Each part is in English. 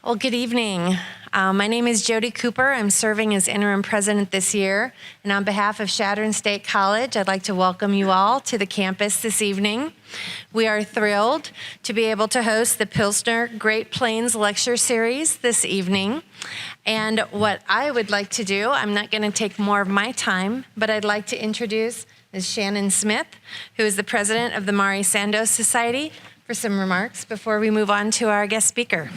Well, good evening. My name is Jody Cooper. I'm serving as interim president this year. And on behalf of Chadron State College, I'd like to welcome you all to the campus this evening. We are thrilled to be able to host the Pilster Great Plains Lecture Series this evening. And what I would like to do, I'm not going to take more of my time, but I'd like to introduce Ms. Shannon Smith, who is the president of the Mari Sandoz Society, for some remarks before we move on to our guest speaker.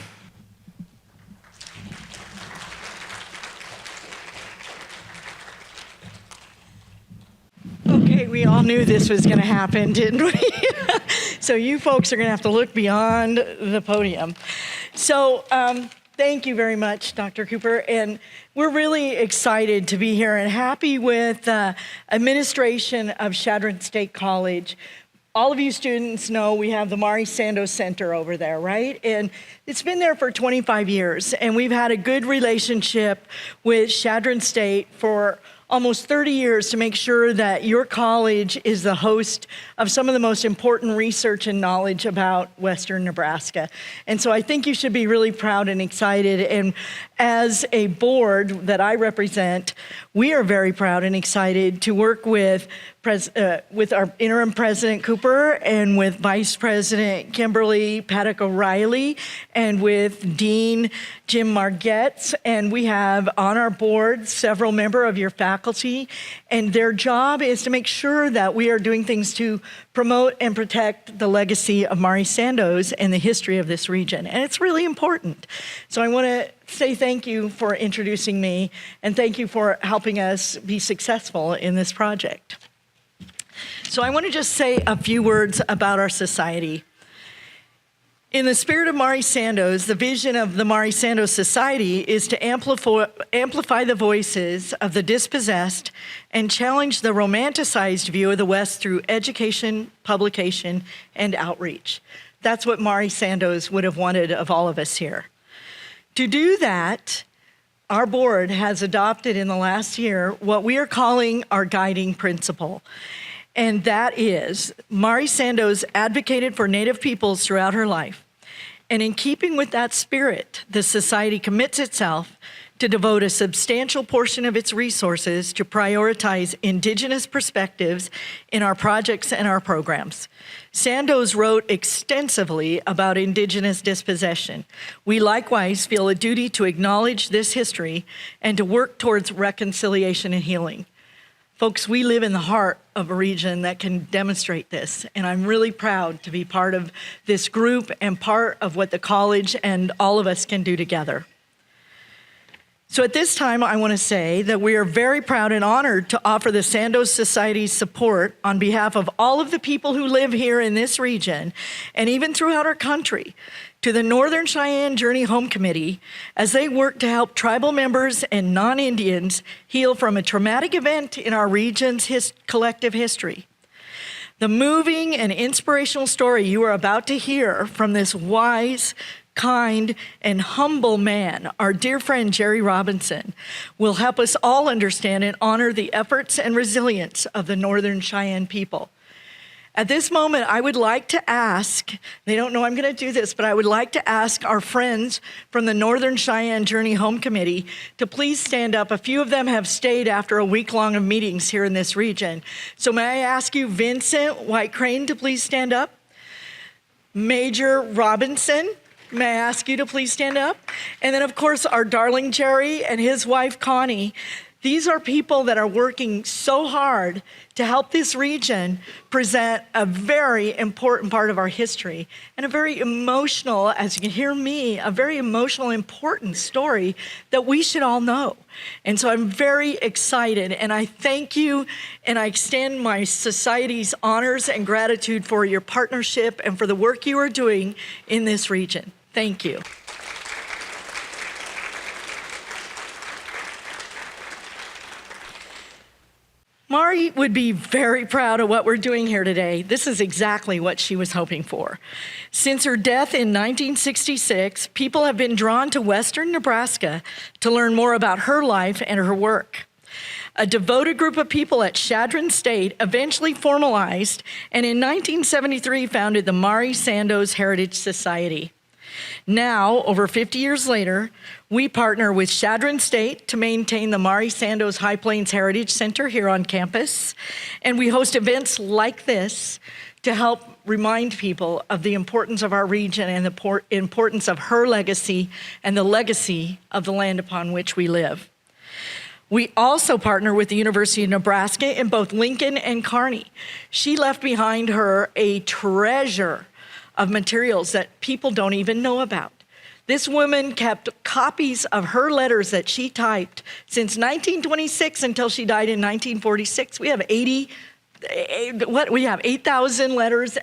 Okay, we all knew this was going to happen, didn't we? So you folks are going to have to look beyond the podium. So thank you very much, Dr. Cooper. And we're really excited to be here and happy with the administration of Chadron State College. All of you students know we have the Mari Sandoz Center over there, right? And it's been there for 25 years. And we've had a good relationship with Chadron State for almost 30 years to make sure that your college is the host of some of the most important research and knowledge about Western Nebraska. And so I think you should be really proud and excited. And as a board that I represent, we are very proud and excited to work with our interim president Cooper and with Vice President Kimberly Paddock O'Reilly and with Dean Jim Margetts. And we have on our board several members of your faculty, and their job is to make sure that we are doing things to promote and protect the legacy of Mari Sandoz and the history of this region. And it's really important. So I want to say thank you for introducing me, and thank you for helping us be successful in this project. So I want to just say a few words about our society. In the spirit of Mari Sandoz, the vision of the Mari Sandoz Society is to amplify the voices of the dispossessed and challenge the romanticized view of the West through education, publication, and outreach. That's what Mari Sandoz would have wanted of all of us here. To do that, our board has adopted in the last year what we are calling our guiding principle. And that is, Mari Sandoz advocated for Native peoples throughout her life. And in keeping with that spirit, the Society commits itself to devote a substantial portion of its resources to prioritize Indigenous perspectives in our projects and our programs. Sandoz wrote extensively about Indigenous dispossession. We likewise feel a duty to acknowledge this history and to work towards reconciliation and healing. Folks, we live in the heart of a region that can demonstrate this, and I'm really proud to be part of this group and part of what the college and all of us can do together. So at this time, I want to say that we are very proud and honored to offer the Sandoz Society's support on behalf of all of the people who live here in this region and even throughout our country to the Northern Cheyenne Journey Home Committee as they work to help tribal members and non-Indians heal from a traumatic event in our region's collective history. The moving and inspirational story you are about to hear from this wise, kind, and humble man, our dear friend Gerry Robinson, will help us all understand and honor the efforts and resilience of the Northern Cheyenne people. At this moment, I would like to ask, they don't know I'm going to do this, but I would like to ask our friends from the Northern Cheyenne Journey Home Committee to please stand up. A few of them have stayed after a week-long of meetings here in this region. So may I ask you, Vincent White Crane, to please stand up? Major Robinson, may I ask you to please stand up? And then, of course, our darling Gerry and his wife, Connie. These are people that are working so hard to help this region present a very important part of our history and a very emotional, as you can hear me, a very emotional, important story that we should all know. And so I'm very excited, and I thank you, and I extend my society's honors and gratitude for your partnership and for the work you are doing in this region. Thank you. Mari would be very proud of what we're doing here today. This is exactly what she was hoping for. Since her death in 1966, people have been drawn to Western Nebraska to learn more about her life and her work. A devoted group of people at Chadron State eventually formalized and in 1973 founded the Mari Sandoz Heritage Society. Now, over 50 years later, we partner with Chadron State to maintain the Mari Sandoz High Plains Heritage Center here on campus, and we host events like this to help remind people of the importance of our region and the importance of her legacy and the legacy of the land upon which we live. We also partner with the University of Nebraska in both Lincoln and Kearney. She left behind her a treasure of materials that people don't even know about. This woman kept copies of her letters that she typed since 1926 until she died in 1946. We have 8,000 letters,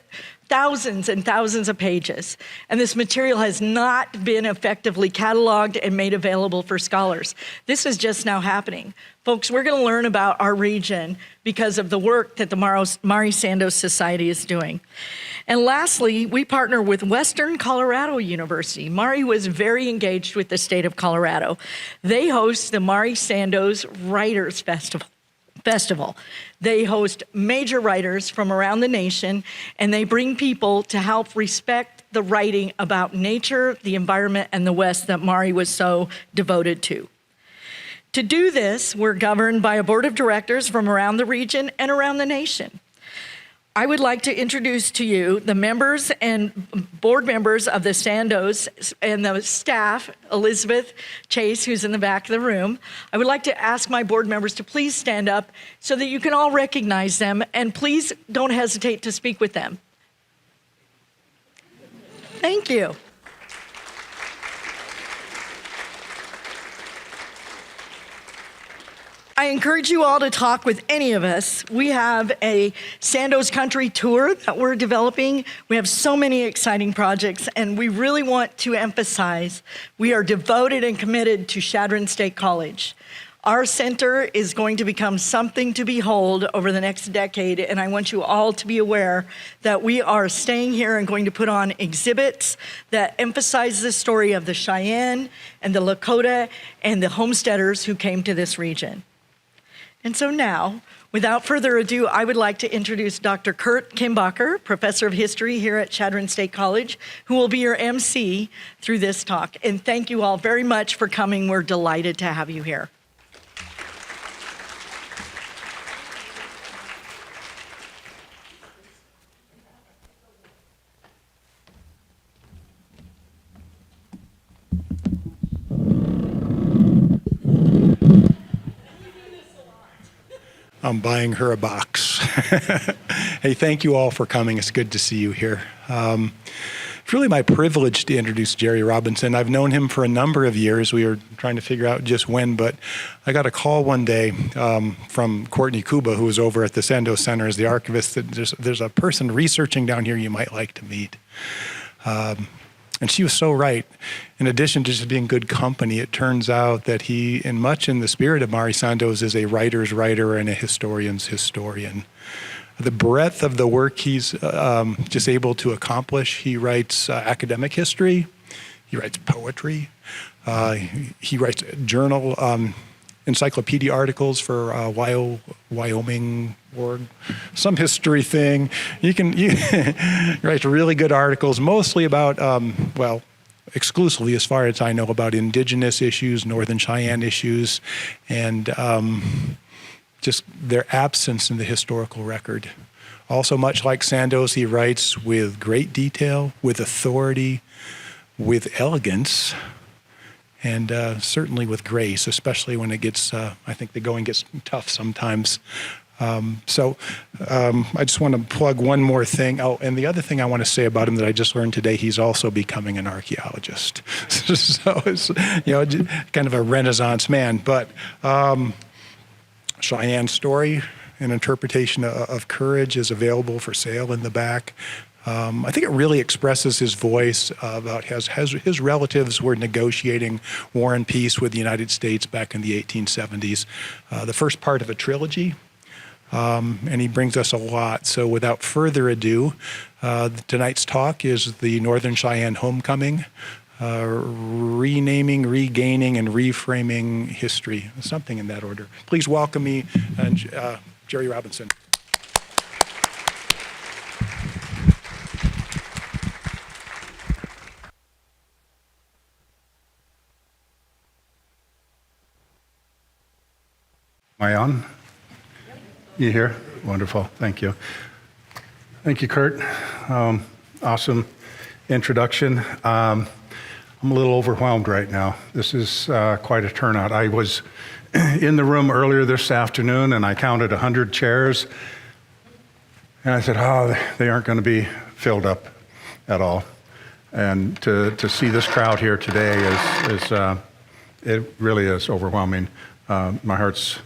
thousands and thousands of pages. And this material has not been effectively cataloged and made available for scholars. This is just now happening. Folks, we're going to learn about our region because of the work that the Mari Sandoz Society is doing. And lastly, we partner with Western Colorado University. Mari was very engaged with the state of Colorado. They host the Mari Sandoz Writers Festival. They host major writers from around the nation, and they bring people to help respect the writing about nature, the environment, and the West that Mari was so devoted to. To do this, we're governed by a board of directors from around the region and around the nation. I would like to introduce to you the members and board members of the Sandoz and the staff, Elizabeth Chase, who's in the back of the room. I would like to ask my board members to please stand up so that you can all recognize them, and please don't hesitate to speak with them. Thank you. I encourage you all to talk with any of us. We have a Sandoz Country tour that we're developing. We have so many exciting projects, and we really want to emphasize we are devoted and committed to Chadron State College. Our center is going to become something to behold over the next decade, and I want you all to be aware that we are staying here and going to put on exhibits that emphasize the story of the Cheyenne and the Lakota and the homesteaders who came to this region. And so now, without further ado, I would like to introduce Dr. Kurt Kimbacher, Professor of History here at Chadron State College, who will be your MC through this talk. And thank you all very much for coming. We're delighted to have you here. I'm buying her a box. Hey, thank you all for coming. It's good to see you here. It's really my privilege to introduce Gerry Robinson. I've known him for a number of years. We were trying to figure out just when, but I got a call one day from Courtney Kuba, who was over at the Sandoz Center as the archivist, that there's a person researching down here you might like to meet. And she was so right. In addition to just being good company, it turns out that he, much in the spirit of Mari Sandoz, is a writer's writer and a historian's historian. The breadth of the work he's just able to accomplish, he writes academic history, he writes poetry, he writes journal, encyclopedia articles for Wyoming or some history thing. You write really good articles, mostly about, well, exclusively as far as I know, about Indigenous issues, Northern Cheyenne issues, and just their absence in the historical record. Also, much like Sandoz, he writes with great detail, with authority, with elegance, and certainly with grace, especially when it gets, I think the going gets tough sometimes. So I just want to plug one more thing. Oh, and the other thing I want to say about him that I just learned today, he's also becoming an archaeologist. So it's, kind of a Renaissance man. But Cheyenne's story, an interpretation of courage, is available for sale in the back. I think it really expresses his voice about his relatives were negotiating war and peace with the United States back in the 1870s. The first part of a trilogy, and he brings us a lot. So without further ado, tonight's talk is the Northern Cheyenne Homecoming, renaming, regaining, and reframing history, something in that order. Please welcome me, Gerry Robinson. Am I on? You here? Wonderful. Thank you. Thank you, Kurt. Awesome introduction. I'm a little overwhelmed right now. This is quite a turnout. I was in the room earlier this afternoon and I counted 100 chairs. And I said, oh, they aren't going to be filled up at all. And to see this crowd here today it really is overwhelming. My heart's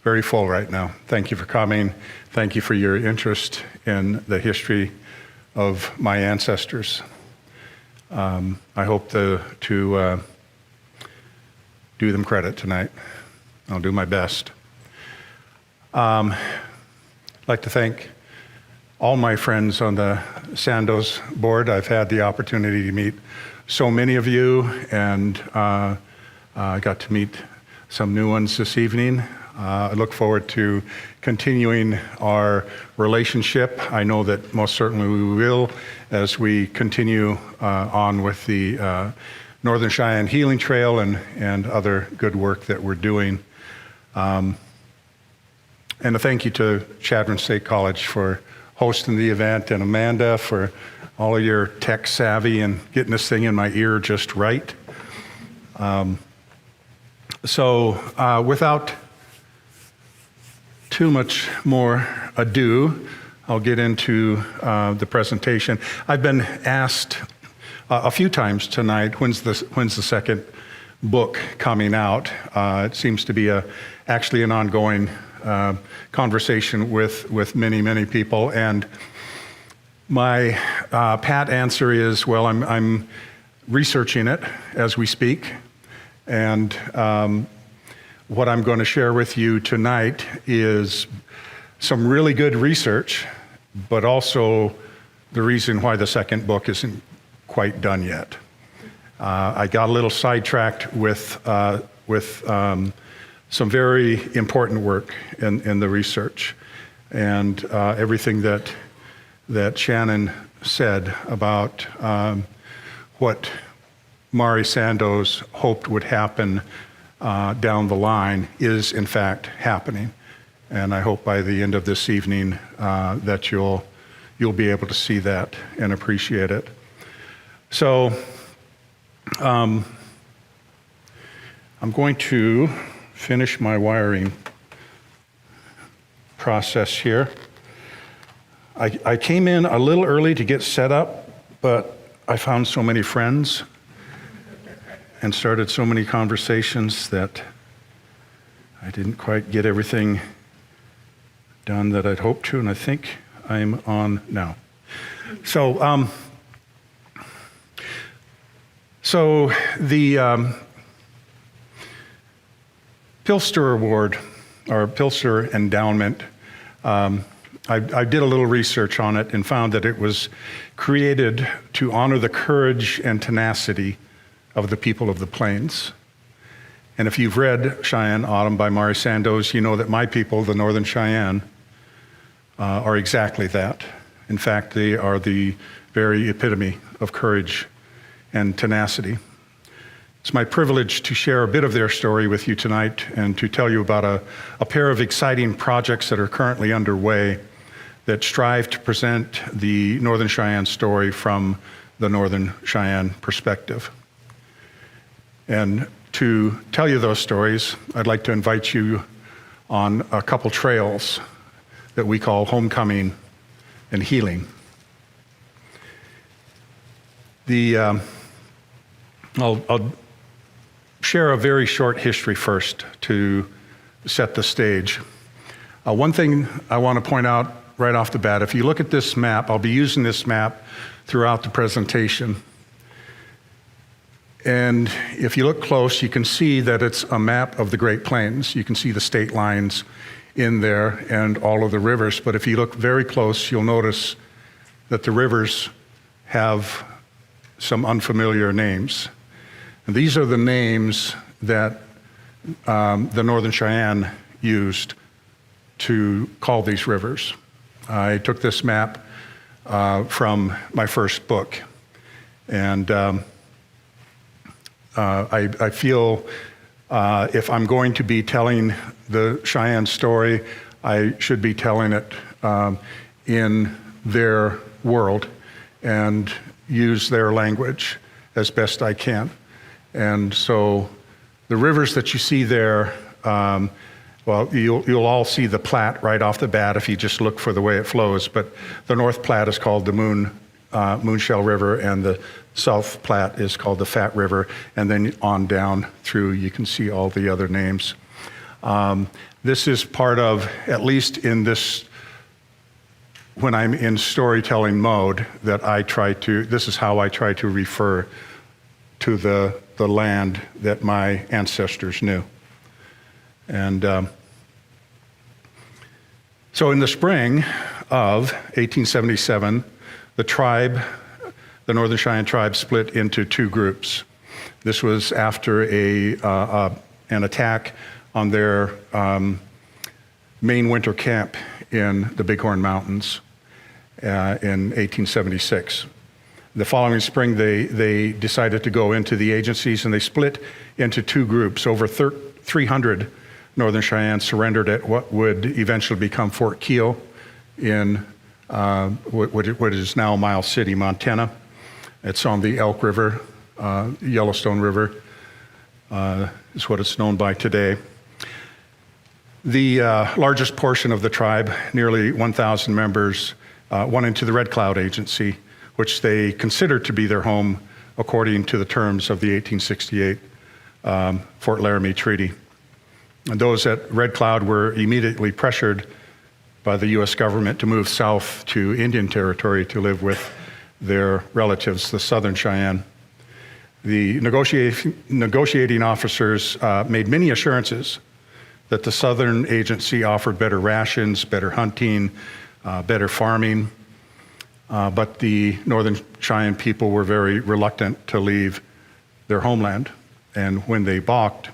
very full right now. Thank you for coming. Thank you for your interest in the history of my ancestors. I hope to do them credit tonight. I'll do my best. I'd like to thank all my friends on the Sandoz board. I've had the opportunity to meet so many of you, and I got to meet some new ones this evening. I look forward to continuing our relationship. I know that most certainly we will as we continue on with the Northern Cheyenne Healing Trail and other good work that we're doing. And a thank you to Chadron State College for hosting the event, and Amanda for all of your tech savvy and getting this thing in my ear just right. So without too much more ado, I'll get into the presentation. I've been asked a few times tonight, when's the second book coming out? It seems to be actually an ongoing conversation with many people, and my pat answer is, well, I'm researching it as we speak, and what I'm going to share with you tonight is some really good research, but also the reason why the second book isn't quite done yet. I got a little sidetracked with some very important work in the research, and everything that Shannon said about what Mari Sandoz hoped would happen down the line is in fact happening. And I hope by the end of this evening that you'll be able to see that and appreciate it. So I'm going to finish my wiring process here. I came in a little early to get set up, but I found so many friends and started so many conversations that I didn't quite get everything done that I'd hoped to, and I think I'm on now. So the Pilster Award, or Pilster Endowment, I did a little research on it and found that it was created to honor the courage and tenacity of the people of the plains. And if you've read Cheyenne Autumn by Mari Sandoz, you know that my people, the Northern Cheyenne, are exactly that. In fact, they are the very epitome of courage and tenacity. It's my privilege to share a bit of their story with you tonight and to tell you about a pair of exciting projects that are currently underway that strive to present the Northern Cheyenne story from the Northern Cheyenne perspective. And to tell you those stories, I'd like to invite you on a couple trails that we call homecoming and healing. I'll share a very short history first to set the stage. One thing I want to point out right off the bat, if you look at this map, I'll be using this map throughout the presentation. And if you look close, you can see that it's a map of the Great Plains. You can see the state lines in there and all of the rivers. But if you look very close, you'll notice that the rivers have some unfamiliar names. And these are the names that the Northern Cheyenne used to call these rivers. I took this map from my first book, and I feel If I'm going to be telling the Cheyenne story, I should be telling it in their world and use their language as best I can. And so the rivers that you see there, well, you'll all see the Platte right off the bat if you just look for the way it flows, but the North Platte is called the Moonshell River, and the South Platte is called the Fat River, and then on down through you can see all the other names. This is part of, at least in this, when I'm in storytelling mode, that this is how I try to refer to the land that my ancestors knew. And so in the spring of 1877, the Northern Cheyenne tribe split into two groups. This was after an attack on their main winter camp in the Bighorn Mountains in 1876. The following spring, they decided to go into the agencies, and they split into two groups. Over 300 Northern Cheyenne surrendered at what would eventually become Fort Keogh in what is now Miles City, Montana. It's on the Elk River, Yellowstone River is what it's known by today. The largest portion of the tribe, nearly 1,000 members, went into the Red Cloud Agency, which they considered to be their home according to the terms of the 1868 Fort Laramie Treaty. And those at Red Cloud were immediately pressured by the U.S. government to move south to Indian Territory to live with their relatives, the Southern Cheyenne. The negotiating officers made many assurances that the Southern Agency offered better rations, better hunting, better farming, but the Northern Cheyenne people were very reluctant to leave their homeland. And when they balked,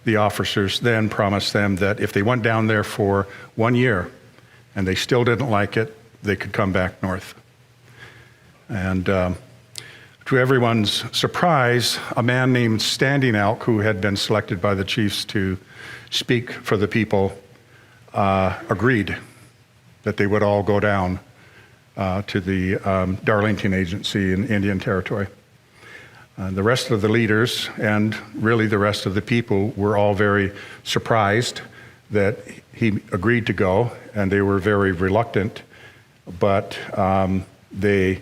the officers then promised them that if they went down there for 1 year and they still didn't like it, they could come back north. And to everyone's surprise, a man named Standing Elk, who had been selected by the chiefs to speak for the people, agreed that they would all go down to the Darlington Agency in Indian Territory. The rest of the leaders, and really the rest of the people, were all very surprised that he agreed to go, and they were very reluctant, but they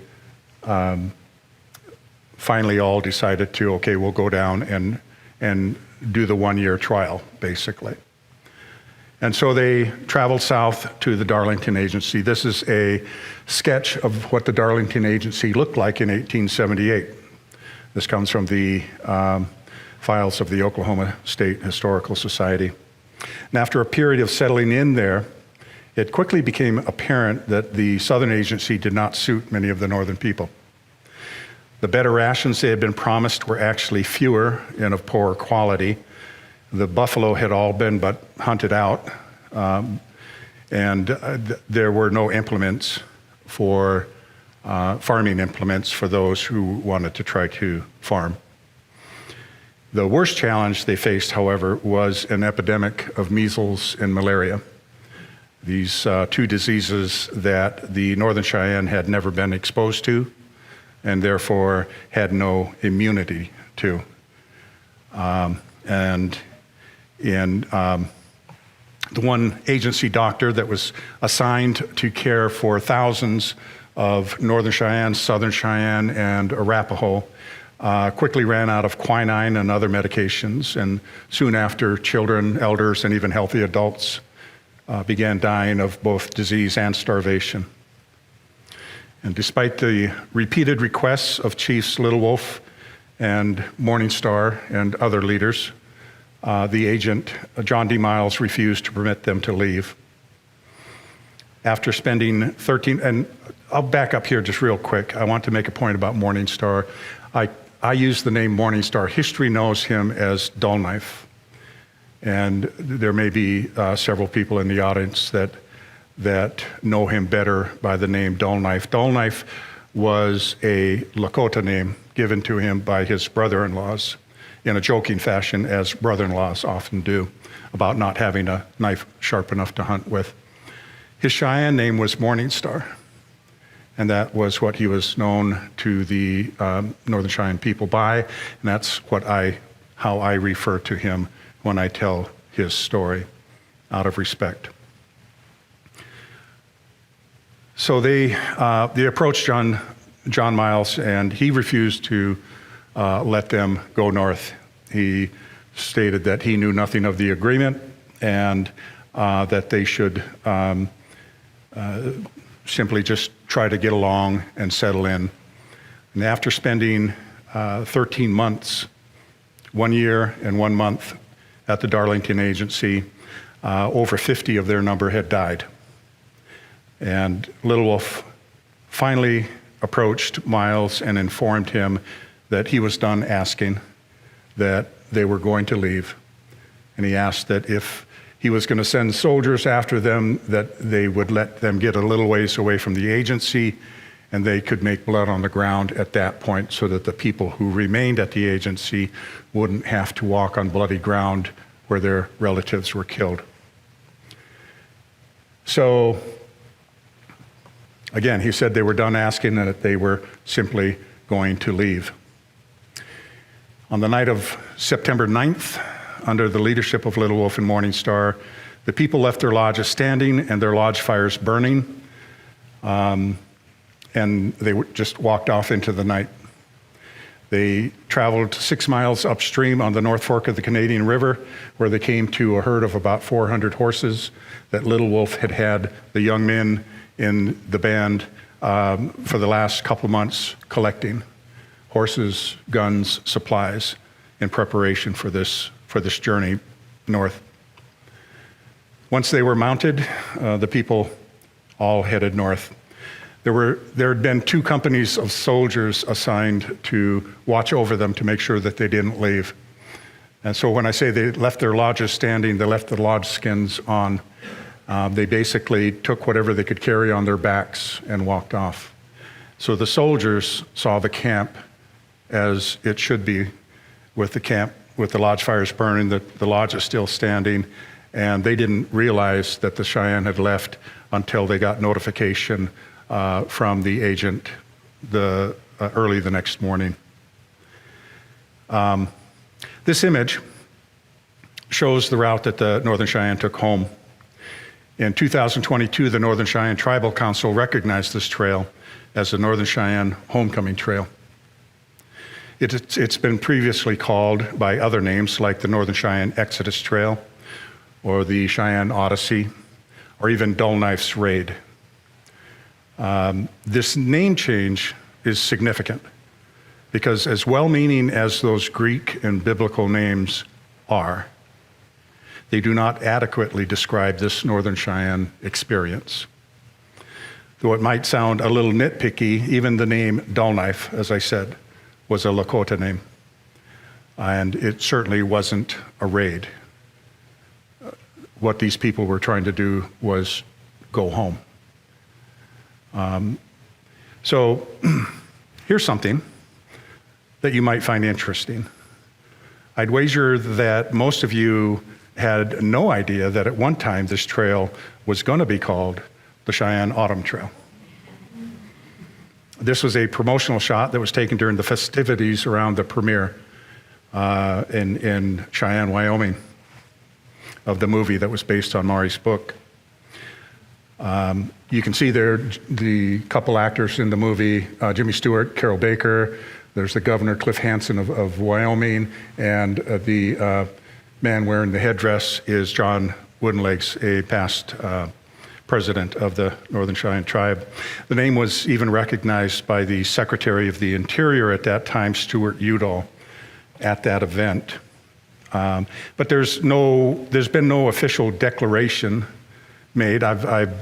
finally all decided to, okay, we'll go down and do the 1 year trial, basically. And so they traveled south to the Darlington Agency. This is a sketch of what the Darlington Agency looked like in 1878. This comes from the files of the Oklahoma State Historical Society. And after a period of settling in there, it quickly became apparent that the Southern Agency did not suit many of the Northern people. The better rations they had been promised were actually fewer and of poorer quality. The buffalo had all been but hunted out, and there were no implements for farming implements for those who wanted to try to farm. The worst challenge they faced, however, was an epidemic of measles and malaria. These two diseases that the Northern Cheyenne had never been exposed to and therefore had no immunity to. And in the one agency doctor that was assigned to care for thousands of Northern Cheyenne, Southern Cheyenne, and Arapaho quickly ran out of quinine and other medications, and soon after, children, elders, and even healthy adults began dying of both disease and starvation. And despite the repeated requests of Chiefs Little Wolf and Morning Star and other leaders, the agent, John D. Miles, refused to permit them to leave. After spending 13, and I'll back up here just real quick. I want to make a point about Morning Star. I use the name Morning Star. History knows him as Dull Knife. And there may be several people in the audience that know him better by the name Dull Knife. Dull Knife was a Lakota name given to him by his brother-in-laws in a joking fashion, as brother-in-laws often do, about not having a knife sharp enough to hunt with. His Cheyenne name was Morningstar, and that was what he was known to the Northern Cheyenne people by, and that's how I refer to him when I tell his story, out of respect. So they approached John Miles, and he refused to let them go north. He stated that he knew nothing of the agreement, and that they should simply just try to get along and settle in. And after spending 13 months, 1 year and 1 month at the Darlington Agency, over 50 of their number had died. And Little Wolf finally approached Miles and informed him that he was done asking, that they were going to leave. And he asked that if he was going to send soldiers after them, that they would let them get a little ways away from the agency, and they could make blood on the ground at that point, so that the people who remained at the agency wouldn't have to walk on bloody ground where their relatives were killed. So, again, he said they were done asking and that they were simply going to leave. On the night of September 9th, under the leadership of Little Wolf and Morningstar, the people left their lodges standing and their lodge fires burning, and they just walked off into the night. They traveled 6 miles upstream on the North Fork of the Canadian River, where they came to a herd of about 400 horses that Little Wolf had the young men in the band for the last couple of months collecting horses, guns, supplies in preparation for this journey north. Once they were mounted, the people all headed north. There had been 2 companies of soldiers assigned to watch over them to make sure that they didn't leave. And so when I say they left their lodges standing, they left the lodge skins on. They basically took whatever they could carry on their backs and walked off. So the soldiers saw the camp as it should be, with the lodge fires burning, the lodge is still standing, and they didn't realize that the Cheyenne had left until they got notification from the agent early the next morning. This image shows the route that the Northern Cheyenne took home. In 2022, the Northern Cheyenne Tribal Council recognized this trail as the Northern Cheyenne Homecoming Trail. It's been previously called by other names, like the Northern Cheyenne Exodus Trail, or the Cheyenne Odyssey, or even Dull Knife's Raid. This name change is significant because, as well-meaning as those Greek and biblical names are, they do not adequately describe this Northern Cheyenne experience. Though it might sound a little nitpicky, even the name Dull Knife, as I said, was a Lakota name, and it certainly wasn't a raid. What these people were trying to do was go home. So here's something that you might find interesting. I'd wager that most of you had no idea that at one time this trail was going to be called the Cheyenne Autumn Trail. This was a promotional shot that was taken during the festivities around the premiere in Cheyenne, Wyoming, of the movie that was based on Maury's book. You can see there the couple actors in the movie, Jimmy Stewart, Carol Baker. There's the governor, Cliff Hansen of Wyoming, and the man wearing the headdress is John Woodenlegs, a past president of the Northern Cheyenne tribe. The name was even recognized by the Secretary of the Interior at that time, Stuart Udall, at that event. But there's been no official declaration made. I've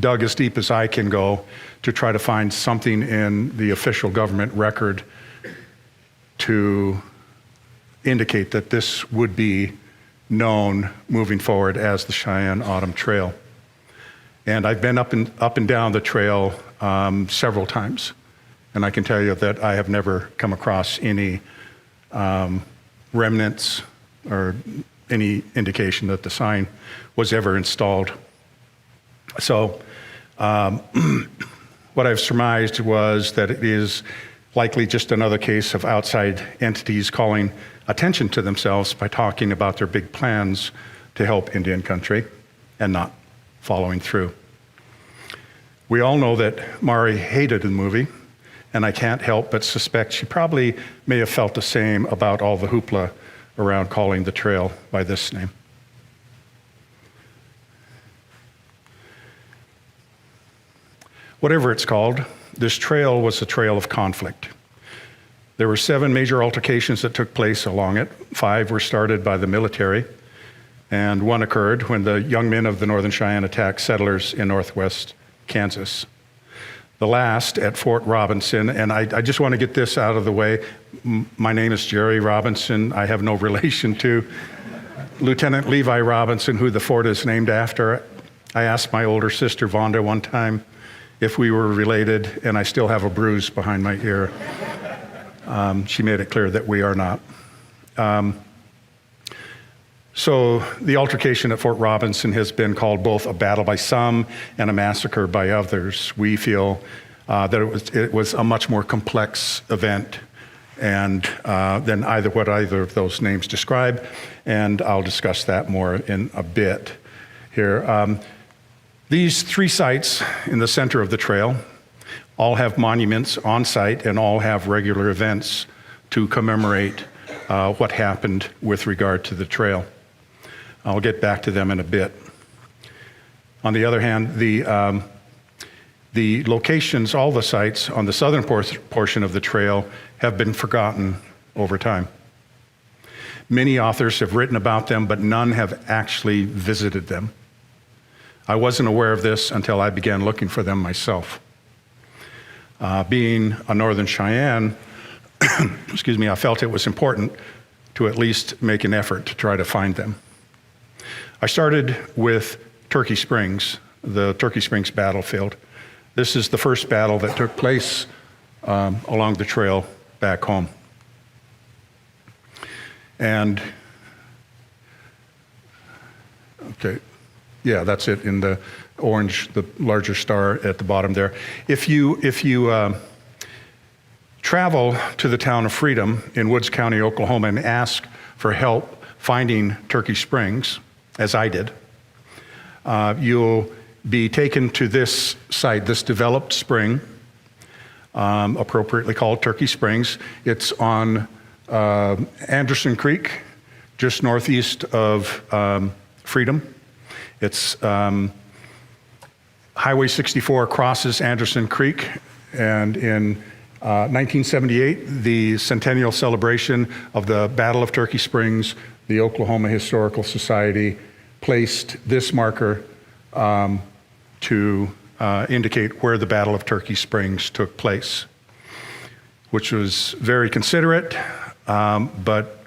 dug as deep as I can go to try to find something in the official government record to indicate that this would be known moving forward as the Cheyenne Autumn Trail. And I've been up and down the trail several times, and I can tell you that I have never come across any remnants or any indication that the sign was ever installed. So what I've surmised was that it is likely just another case of outside entities calling attention to themselves by talking about their big plans to help Indian country and not following through. We all know that Mari hated the movie, and I can't help but suspect she probably may have felt the same about all the hoopla around calling the trail by this name. Whatever it's called, this trail was a trail of conflict. There were 7 major altercations that took place along it. 5 were started by the military, and 1 occurred when the young men of the Northern Cheyenne attacked settlers in northwest Kansas. The last at Fort Robinson, and I just want to get this out of the way. My name is Gerry Robinson. I have no relation to Lieutenant Levi Robinson, who the fort is named after. I asked my older sister, Vonda, one time if we were related, and I still have a bruise behind my ear. She made it clear that we are not. So the altercation at Fort Robinson has been called both a battle by some and a massacre by others. We feel that it was a much more complex event and than what either of those names describe, and I'll discuss that more in a bit here. These 3 sites in the center of the trail all have monuments on site and all have regular events to commemorate what happened with regard to the trail. I'll get back to them in a bit. On the other hand, the locations, all the sites on the southern portion of the trail have been forgotten over time. Many authors have written about them, but none have actually visited them. I wasn't aware of this until I began looking for them myself. Being a Northern Cheyenne, excuse me, I felt it was important to at least make an effort to try to find them. I started with Turkey Springs, the Turkey Springs battlefield. This is the first battle that took place along the trail back home. And, okay, yeah, that's it in the orange, the larger star at the bottom there. If you travel to the town of Freedom in Woods County, Oklahoma, and ask for help finding Turkey Springs, as I did, you'll be taken to this site, this developed spring, appropriately called Turkey Springs. It's on Anderson Creek, just northeast of Freedom. It's Highway 64 crosses Anderson Creek, and in 1978, the centennial celebration of the Battle of Turkey Springs, the Oklahoma Historical Society placed this marker to indicate where the Battle of Turkey Springs took place, which was very considerate, but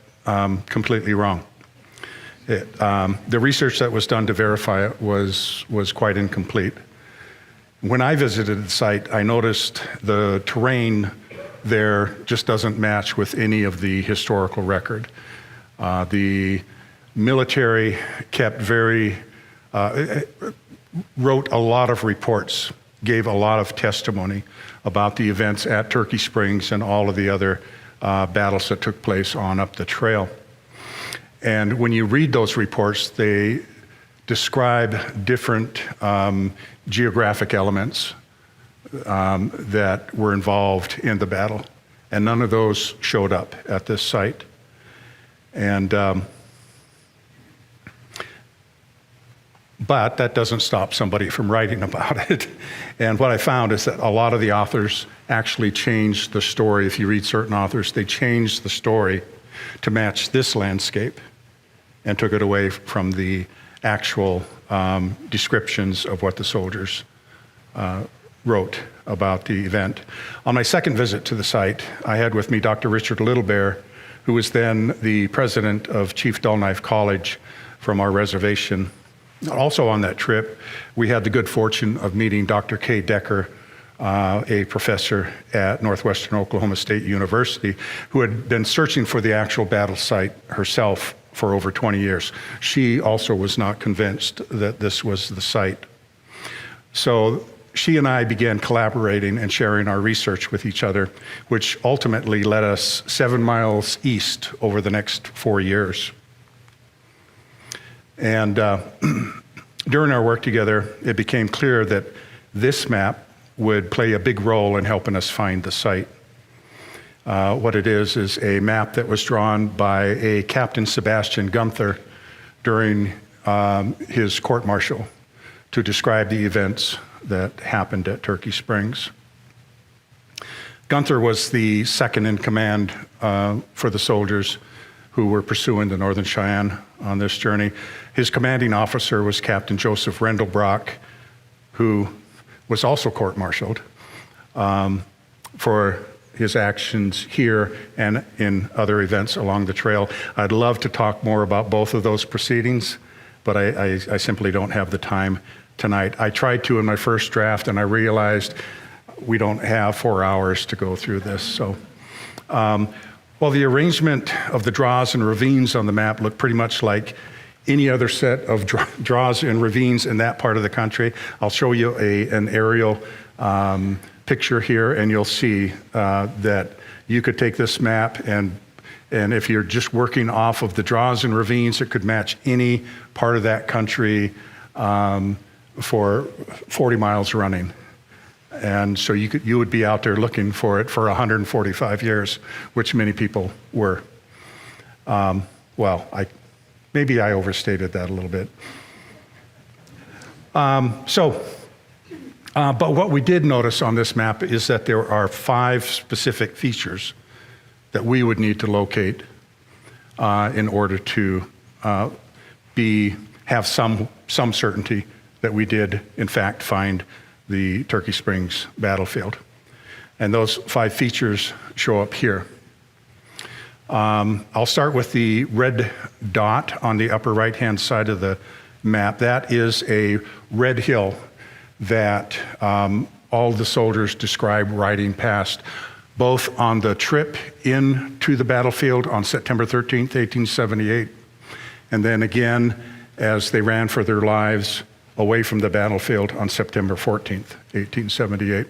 completely wrong. The research that was done to verify it was quite incomplete. When I visited the site, I noticed the terrain there just doesn't match with any of the historical record. The military wrote a lot of reports, gave a lot of testimony about the events at Turkey Springs and all of the other battles that took place on up the trail. And when you read those reports, they describe different geographic elements that were involved in the battle, and none of those showed up at this site. And but that doesn't stop somebody from writing about it. And what I found is that a lot of the authors actually changed the story. If you read certain authors, they changed the story to match this landscape and took it away from the actual descriptions of what the soldiers wrote about the event. On my second visit to the site, I had with me Dr. Richard Littlebear, who was then the president of Chief Dull Knife College from our reservation. Also on that trip, we had the good fortune of meeting Dr. Kay Decker, a professor at Northwestern Oklahoma State University, who had been searching for the actual battle site herself for over 20 years. She also was not convinced that this was the site. So she and I began collaborating and sharing our research with each other, which ultimately led us 7 miles east over the next 4 years. And during our work together, it became clear that this map would play a big role in helping us find the site. What it is a map that was drawn by a Captain Sebastian Gunther during his court-martial to describe the events that happened at Turkey Springs. Gunther was the second in command for the soldiers who were pursuing the Northern Cheyenne on this journey. His commanding officer was Captain Joseph Rendelbrock, who was also court-martialed for his actions here and in other events along the trail. I'd love to talk more about both of those proceedings, but I simply don't have the time tonight. I tried to in my first draft, and I realized we don't have 4 hours to go through this. So, while the arrangement of the draws and ravines on the map look pretty much like any other set of draws and ravines in that part of the country, I'll show you an aerial picture here, and you'll see that you could take this map and if you're just working off of the draws and ravines, it could match any part of that country for 40 miles running. And so you would be out there looking for it for 145 years, which many people were. Maybe I overstated that a little bit. But what we did notice on this map is that there are 5 specific features that we would need to locate in order to have some certainty that we did, in fact, find the Turkey Springs battlefield. And those 5 features show up here. I'll start with the red dot on the upper right-hand side of the map. That is a red hill that all the soldiers describe riding past, both on the trip into the battlefield on September 13th, 1878, and then again as they ran for their lives away from the battlefield on September 14th, 1878.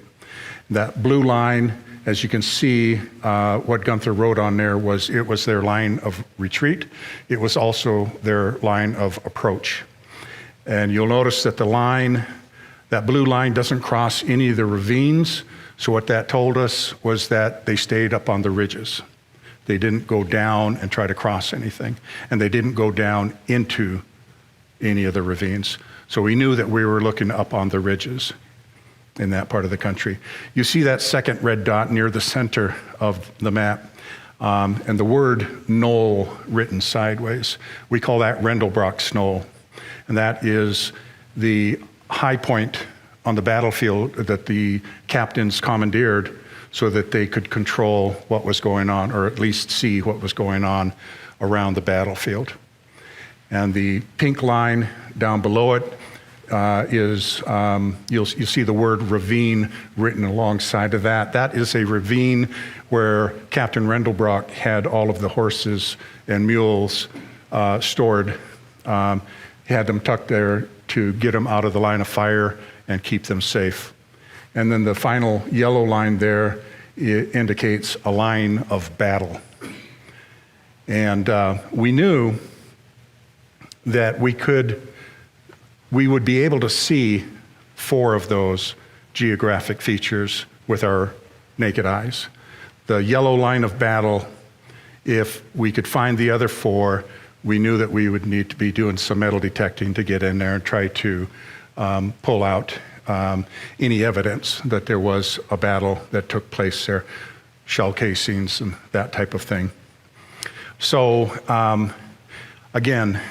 That blue line, as you can see, what Gunther wrote on there was their line of retreat. It was also their line of approach. And you'll notice that that blue line doesn't cross any of the ravines. So what that told us was that they stayed up on the ridges. They didn't go down and try to cross anything. And they didn't go down into any of the ravines. So we knew that we were looking up on the ridges in that part of the country. You see that second red dot near the center of the map, and the word knoll written sideways. We call that Rendelbrock's knoll, and that is the high point on the battlefield that the captains commandeered so that they could control what was going on, or at least see what was going on around the battlefield. And the pink line down below it you'll see the word ravine written alongside of that. That is a ravine where Captain Rendelbrock had all of the horses and mules stored. He had them tucked there to get them out of the line of fire and keep them safe. And then the final yellow line there indicates a line of battle. And we knew that we would be able to see 4 of those geographic features with our naked eyes. The yellow line of battle, if we could find the other 4, we knew that we would need to be doing some metal detecting to get in there and try to pull out any evidence that there was a battle that took place there, shell casings and that type of thing. So again,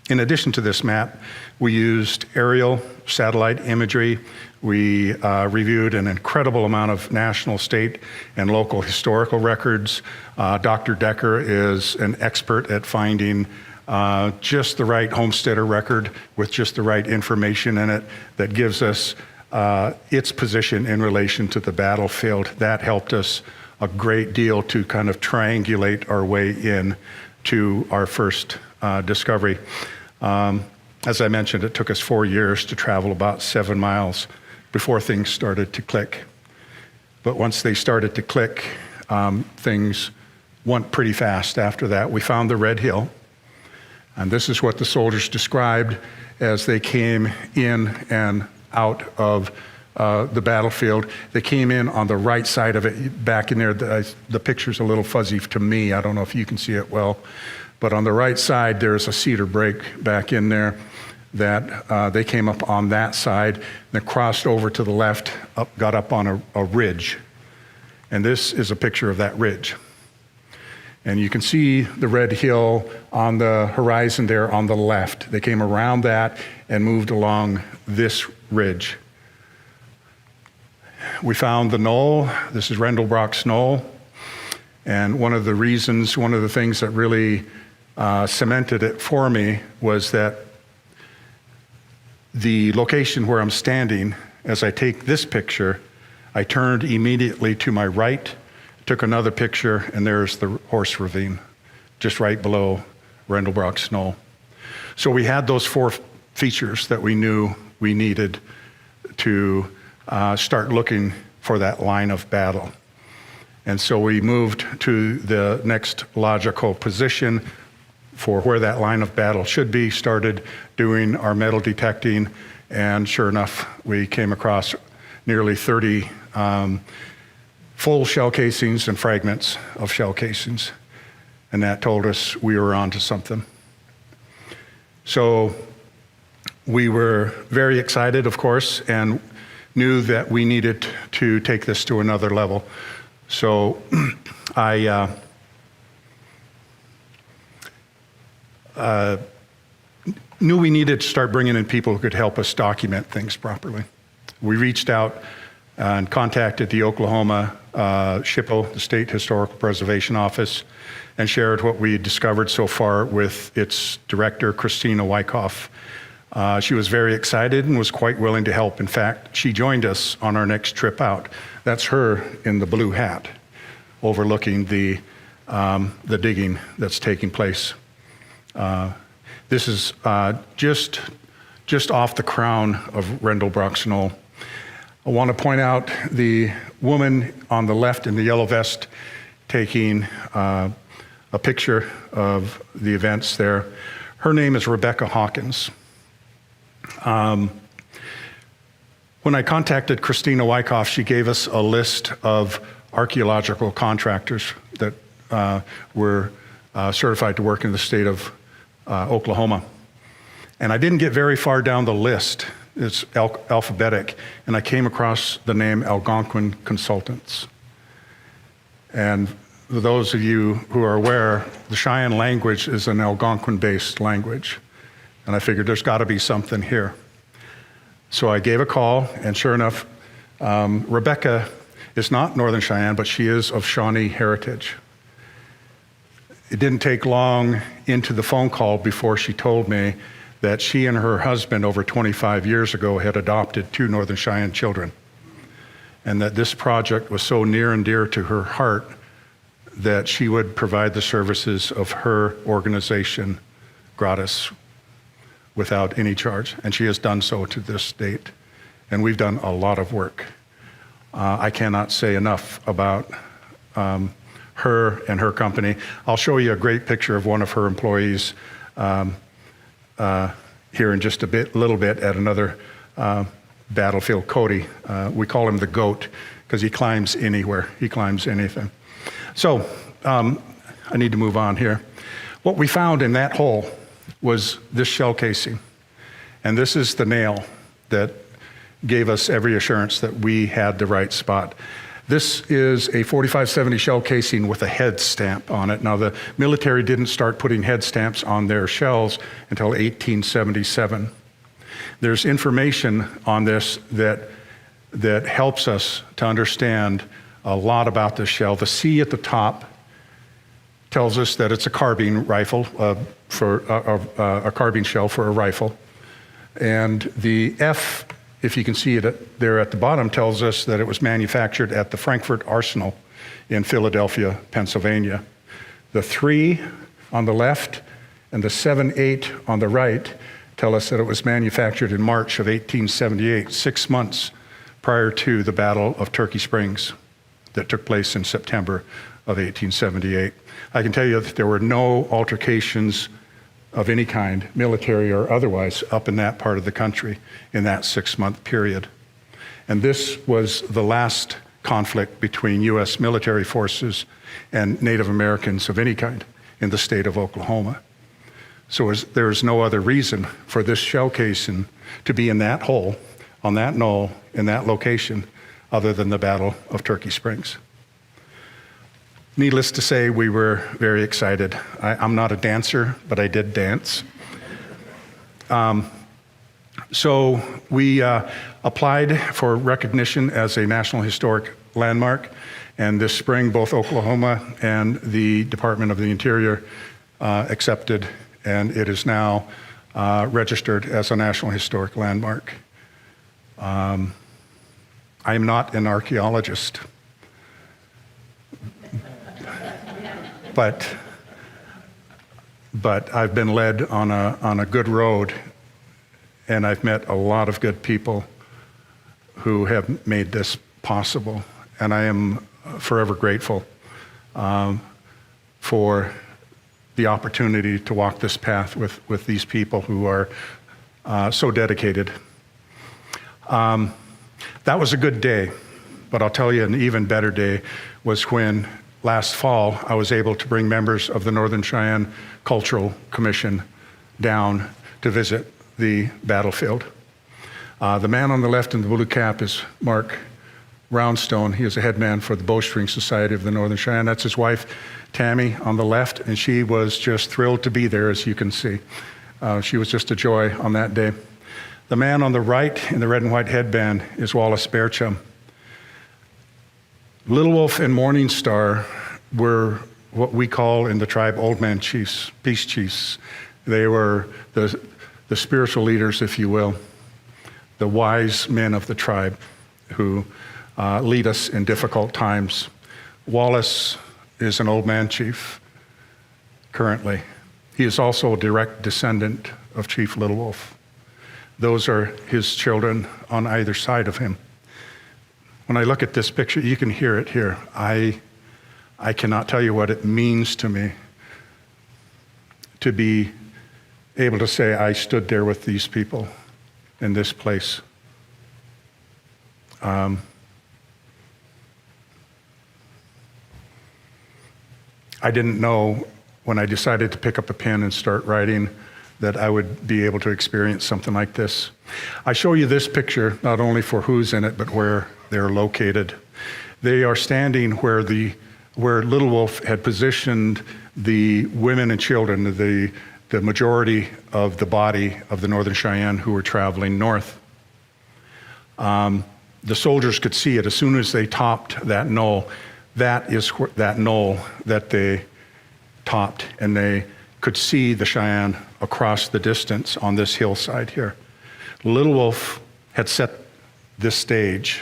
in addition to this map, we used aerial satellite imagery. We reviewed an incredible amount of national, state, and local historical records. Dr. Decker is an expert at finding just the right homesteader record with just the right information in it that gives us its position in relation to the battlefield. That helped us a great deal to kind of triangulate our way in to our first discovery. As I mentioned, it took us 4 years to travel about 7 miles before things started to click. But once they started to click, things went pretty fast after that. We found the Red Hill, and this is what the soldiers described as they came in and out of the battlefield. They came in on the right side of it. Back in there, the picture's a little fuzzy to me. I don't know if you can see it well. But on the right side, there's a cedar break back in there that they came up on that side, then crossed over to the left, got up on a ridge. And this is a picture of that ridge. And you can see the Red Hill on the horizon there on the left. They came around that and moved along this ridge. We found the knoll. This is Rendlebrock's Knoll. And one of the things that really cemented it for me was that the location where I'm standing, as I take this picture, I turned immediately to my right, took another picture, and there's the horse ravine, just right below Rendlebrock's Knoll. So we had those 4 features that we knew we needed to start looking for that line of battle. And so we moved to the next logical position for where that line of battle should be, started doing our metal detecting, and sure enough, we came across nearly 30 full shell casings and fragments of shell casings. And that told us we were onto something. So we were very excited, of course, and knew that we needed to take this to another level. So I knew we needed to start bringing in people who could help us document things properly. We reached out and contacted the Oklahoma SHPO, the State Historical Preservation Office, and shared what we had discovered so far with its director, Christina Wyckoff. She was very excited and was quite willing to help. In fact, she joined us on our next trip out. That's her in the blue hat, overlooking the digging that's taking place. This is just off the crown of Rendlebrock's Knoll. I want to point out the woman on the left in the yellow vest taking a picture of the events there. Her name is Rebecca Hawkins. When I contacted Christina Wyckoff, she gave us a list of archaeological contractors that were certified to work in the state of Oklahoma. And I didn't get very far down the list. It's alphabetic, and I came across the name Algonquin Consultants. And for those of you who are aware, the Cheyenne language is an Algonquin-based language. And I figured there's got to be something here. So I gave a call, and sure enough, Rebecca is not Northern Cheyenne, but she is of Shawnee heritage. It didn't take long into the phone call before she told me that she and her husband over 25 years ago had adopted 2 Northern Cheyenne children, and that this project was so near and dear to her heart that she would provide the services of her organization gratis without any charge, and she has done so to this date. And we've done a lot of work. I cannot say enough about her and her company. I'll show you a great picture of one of her employees here in just a little bit at another battlefield, Cody. We call him the GOAT because he climbs anywhere. He climbs anything. So I need to move on here. What we found in that hole was this shell casing. And this is the nail that gave us every assurance that we had the right spot. This is a 4570 shell casing with a head stamp on it. Now, the military didn't start putting head stamps on their shells until 1877. There's information on this that helps us to understand a lot about this shell. The C at the top tells us that it's a carbine rifle, for a carbine shell for a rifle. And the F if you can see it there at the bottom, tells us that it was manufactured at the Frankfurt Arsenal in Philadelphia, Pennsylvania. The 3 on the left and the 7-8 on the right tell us that it was manufactured in March of 1878, 6 months prior to the Battle of Turkey Springs that took place in September of 1878. I can tell you that there were no altercations of any kind, military or otherwise, up in that part of the country in that 6-month period. And this was the last conflict between U.S. military forces and Native Americans of any kind in the state of Oklahoma. So there is no other reason for this shell casing to be in that hole, on that knoll, in that location, other than the Battle of Turkey Springs. Needless to say, we were very excited. I'm not a dancer, but I did dance. So we applied for recognition as a National Historic Landmark, and this spring both Oklahoma and the Department of the Interior accepted, and it is now registered as a National Historic Landmark. I am not an archaeologist, but I've been led on a good road, and I've met a lot of good people who have made this possible, and I am forever grateful for the opportunity to walk this path with these people who are so dedicated. That was a good day, but I'll tell you an even better day was when last fall I was able to bring members of the Northern Cheyenne Cultural Commission down to visit the battlefield. The man on the left in the blue cap is Mark Roundstone. He is a headman for the Bowstring Society of the Northern Cheyenne. That's his wife, Tammy, on the left, and she was just thrilled to be there, as you can see. She was just a joy on that day. The man on the right in the red and white headband is Wallace Bearchum. Little Wolf and Morning Star were what we call in the tribe old man chiefs, peace chiefs. They were the spiritual leaders, if you will, the wise men of the tribe who lead us in difficult times. Wallace is an old man chief currently. He is also a direct descendant of Chief Little Wolf. Those are his children on either side of him. When I look at this picture, you can hear it here. I cannot tell you what it means to me to be able to say I stood there with these people in this place. I didn't know when I decided to pick up a pen and start writing that I would be able to experience something like this. I show you this picture not only for who's in it, but where they're located. They are standing where Little Wolf had positioned the women and children, the majority of the body of the Northern Cheyenne who were traveling north. The soldiers could see it as soon as they topped that knoll. That is that knoll that they topped, and they could see the Cheyenne across the distance on this hillside here. Little Wolf had set this stage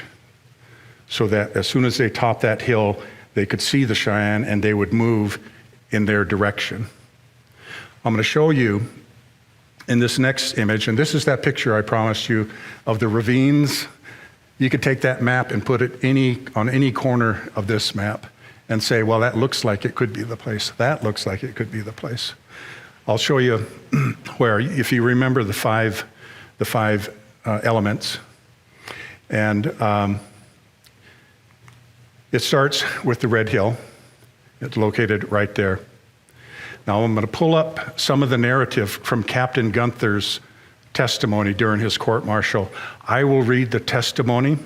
so that as soon as they topped that hill, they could see the Cheyenne and they would move in their direction. I'm going to show you in this next image, and this is that picture I promised you of the ravines. You could take that map and put it on any corner of this map and say, well, that looks like it could be the place. That looks like it could be the place. I'll show you where, if you remember the five elements. And it starts with the Red Hill. It's located right there. Now I'm going to pull up some of the narrative from Captain Gunther's testimony during his court-martial. I will read the testimony.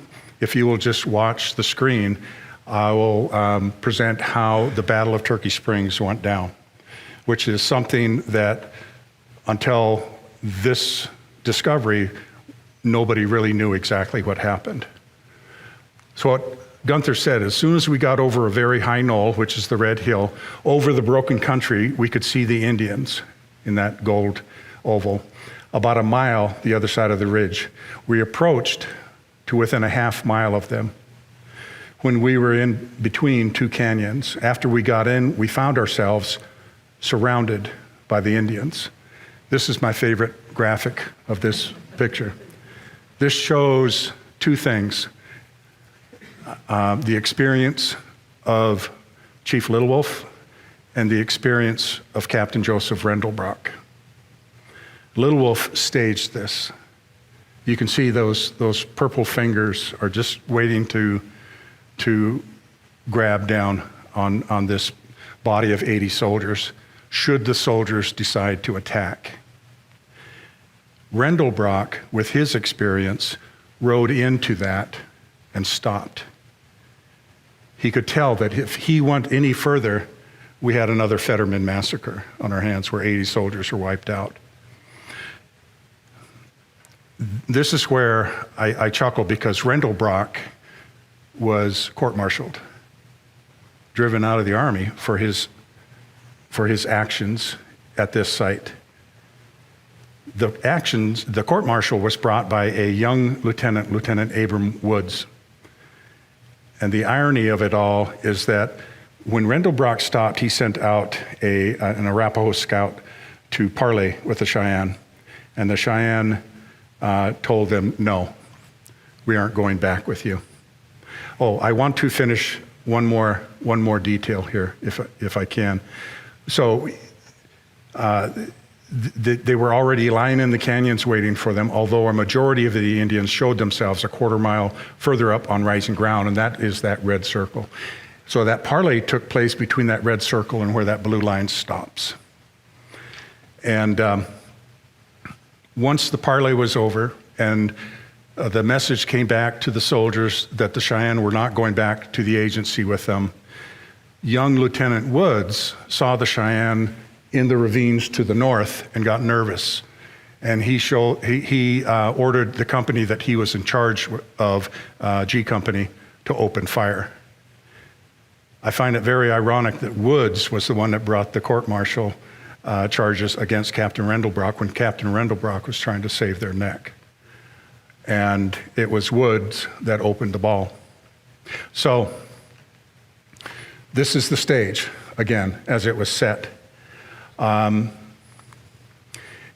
If you will just watch the screen, I will present how the Battle of Turkey Springs went down, which is something that until this discovery, nobody really knew exactly what happened. So what Gunther said, as soon as we got over a very high knoll, which is the Red Hill, over the broken country, we could see the Indians in that gold oval. about a mile the other side of the ridge. We approached to within a half mile of them when we were in between two canyons. After we got in, we found ourselves surrounded by the Indians. This is my favorite graphic of this picture. This shows two things. The experience of Chief Little Wolf and the experience of Captain Joseph Rendelbrock. Little Wolf staged this. You can see those purple fingers are just waiting to grab down on this body of 80 soldiers, should the soldiers decide to attack. Rendelbrock, with his experience, rode into that and stopped. He could tell that if he went any further, we had another Fetterman massacre on our hands where 80 soldiers were wiped out. This is where I chuckle, because Rendelbrock was court-martialed, driven out of the Army for his actions at this site. The court-martial was brought by a young lieutenant, Lieutenant Abram Woods. And the irony of it all is that when Rendelbrock stopped, he sent out an Arapaho scout to parley with the Cheyenne. And the Cheyenne told them, no, we aren't going back with you. Oh, I want to finish one more detail here, if I can. So they were already lying in the canyons waiting for them, although a majority of the Indians showed themselves a quarter mile further up on rising ground, and that is that red circle. So that parley took place between that red circle and where that blue line stops. And once the parley was over and the message came back to the soldiers that the Cheyenne were not going back to the agency with them, young Lieutenant Woods saw the Cheyenne in the ravines to the north and got nervous. And he ordered the company that he was in charge of, G Company, to open fire. I find it very ironic that Woods was the one that brought the court-martial charges against Captain Rendelbrock when Captain Rendelbrock was trying to save their neck. And it was Woods that opened the ball. So this is the stage, again, as it was set.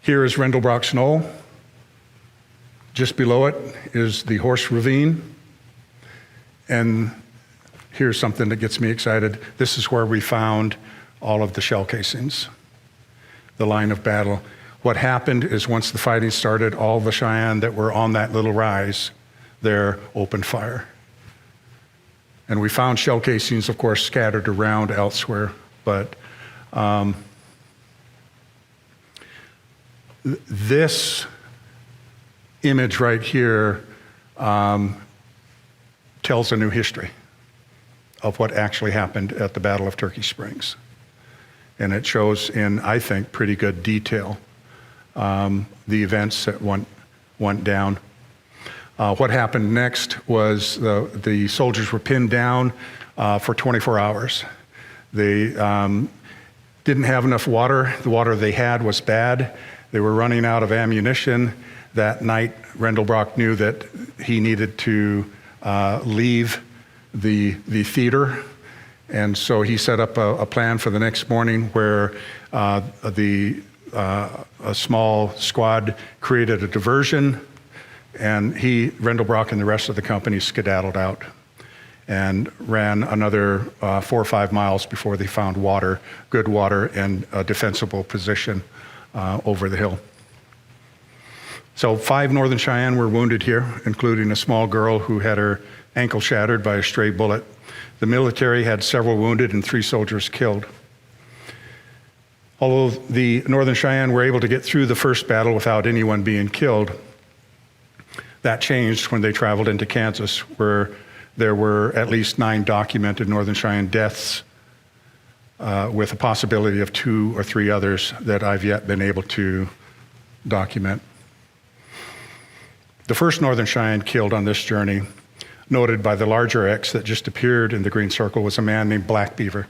Here is Rendelbrock's Knoll. Just below it is the Horse Ravine. And here's something that gets me excited. This is where we found all of the shell casings, the line of battle. What happened is once the fighting started, all the Cheyenne that were on that little rise there opened fire. And we found shell casings, of course, scattered around elsewhere, but this image right here tells a new history of what actually happened at the Battle of Turkey Springs. And it shows in, I think, pretty good detail the events that went down. What happened next was the soldiers were pinned down for 24 hours. They didn't have enough water. The water they had was bad. They were running out of ammunition. That night, Rendelbrock knew that he needed to leave the theater, and so he set up a plan for the next morning where a small squad created a diversion, and Rendelbrock and the rest of the company skedaddled out and ran another 4 or 5 miles before they found water, good water, and a defensible position over the hill. So 5 Northern Cheyenne were wounded here, including a small girl who had her ankle shattered by a stray bullet. The military had several wounded and 3 soldiers killed. Although the Northern Cheyenne were able to get through the first battle without anyone being killed, that changed when they traveled into Kansas, where there were at least 9 documented Northern Cheyenne deaths, with a possibility of 2 or 3 others that I've yet been able to document. The first Northern Cheyenne killed on this journey, noted by the larger X that just appeared in the green circle, was a man named Black Beaver.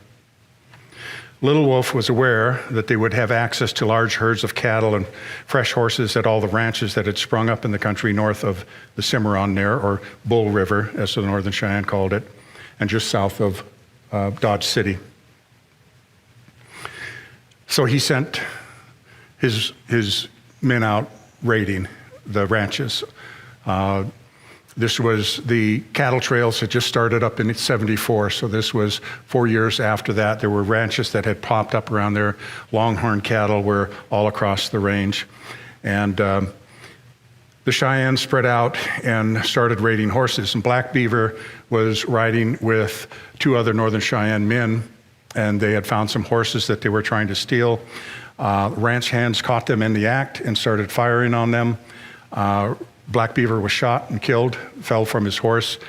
Little Wolf was aware that they would have access to large herds of cattle and fresh horses at all the ranches that had sprung up in the country north of the Cimarron there, or Bull River, as the Northern Cheyenne called it, and just south of Dodge City. So he sent his men out raiding the ranches. This was, the cattle trails had just started up in '74, so this was 4 years after that. There were ranches that had popped up around there. Longhorn cattle were all across the range. And the Cheyenne spread out and started raiding horses. And Black Beaver was riding with 2 other Northern Cheyenne men, and they had found some horses that they were trying to steal. Ranch hands caught them in the act and started firing on them. Black Beaver was shot and killed, fell from his horse,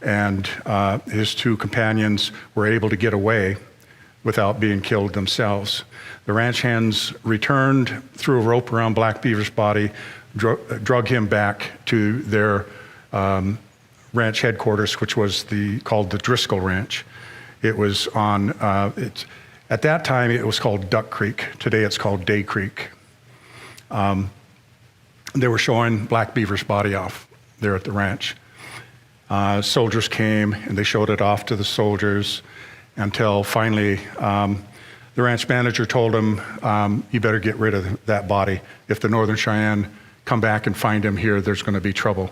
and his 2 companions were able to get away without being killed themselves. The ranch hands returned, threw a rope around Black Beaver's body, drug him back to their ranch headquarters, which was called the Driscoll Ranch. It was on, at that time it was called Duck Creek. Today it's called Day Creek. They were showing Black Beaver's body off there at the ranch. Soldiers came and they showed it off to the soldiers until finally the ranch manager told him, you better get rid of that body. If the Northern Cheyenne come back and find him here, there's going to be trouble.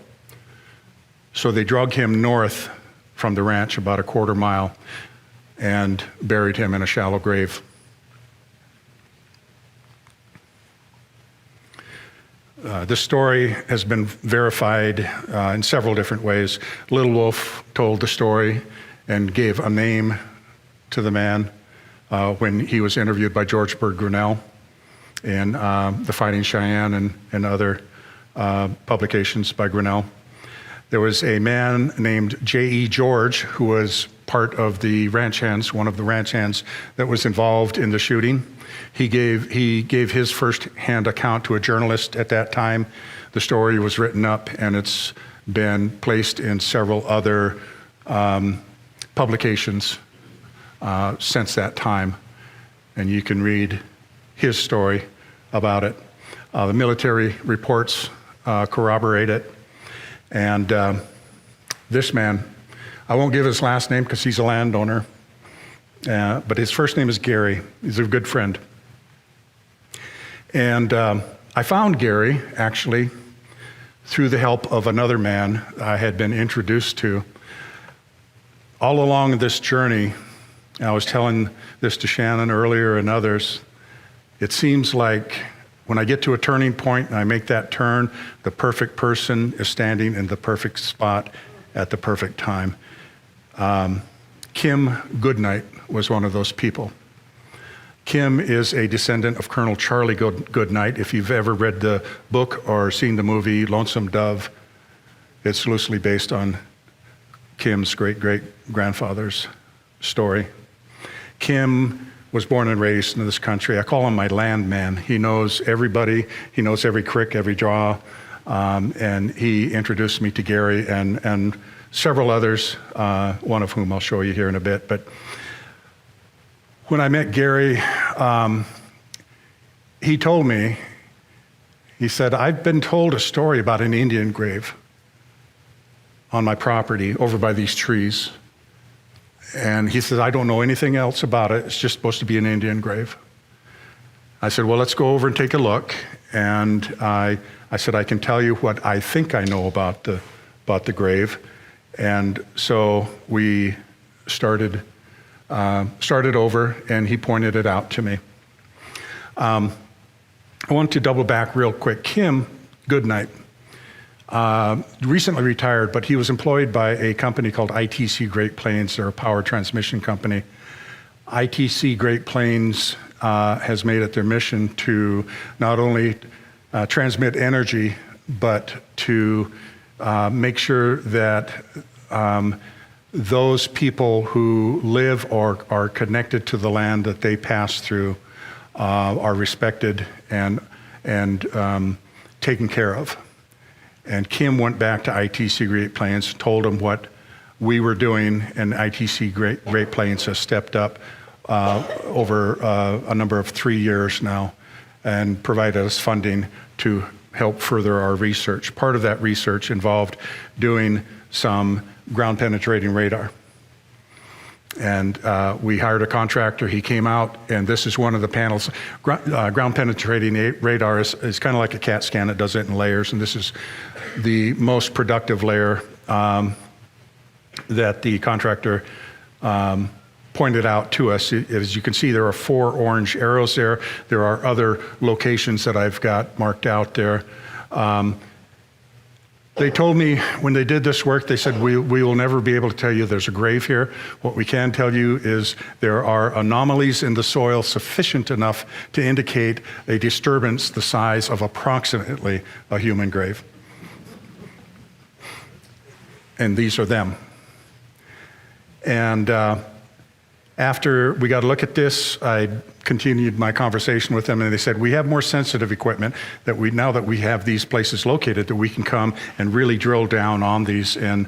So they drug him north from the ranch about a quarter mile and buried him in a shallow grave. This story has been verified in several different ways. Little Wolf told the story and gave a name to the man when he was interviewed by George Bird Grinnell in The Fighting Cheyenne and other publications by Grinnell. There was a man named J.E. George who was part of the ranch hands, one of the ranch hands that was involved in the shooting. He gave his first-hand account to a journalist at that time. The story was written up and it's been placed in several other publications since that time. And you can read his story about it. The military reports corroborate it. And this man, I won't give his last name because he's a landowner, but his first name is Gerry. He's a good friend. And I found Gerry, actually, through the help of another man I had been introduced to. All along this journey, and I was telling this to Shannon earlier and others, it seems like when I get to a turning point and I make that turn, the perfect person is standing in the perfect spot at the perfect time. Kim Goodnight was one of those people. Kim is a descendant of Colonel Charlie Goodnight. If you've ever read the book or seen the movie Lonesome Dove, it's loosely based on Kim's great-great-grandfather's story. Kim was born and raised in this country. I call him my landman. He knows everybody. He knows every creek, every draw. And he introduced me to Gerry and several others, one of whom I'll show you here in a bit. But when I met Gerry, he told me, he said, I've been told a story about an Indian grave on my property over by these trees. And he said, I don't know anything else about it. It's just supposed to be an Indian grave. I said, well, let's go over and take a look. And I said, I can tell you what I think I know about the grave. And so we started over, and he pointed it out to me. I want to double back real quick. Kim Goodnight recently retired, but he was employed by a company called ITC Great Plains. They're a power transmission company. ITC Great Plains has made it their mission to not only transmit energy, but to make sure that those people who live or are connected to the land that they pass through are respected and taken care of. And Kim went back to ITC Great Plains, told them what we were doing, and ITC Great Plains has stepped up over a number of 3 years now, and provided us funding to help further our research. Part of that research involved doing some ground penetrating radar. And we hired a contractor. He came out, and this is one of the panels. Ground penetrating radar is kind of like a CAT scan. It does it in layers, and this is the most productive layer that the contractor pointed out to us. As you can see, there are 4 orange arrows there. There are other locations that I've got marked out there. They told me when they did this work, they said, we will never be able to tell you there's a grave here. What we can tell you is there are anomalies in the soil sufficient enough to indicate a disturbance the size of approximately a human grave. And these are them. And after we got a look at this, I continued my conversation with them, and they said, we have more sensitive equipment that now that we have these places located, that we can come and really drill down on these and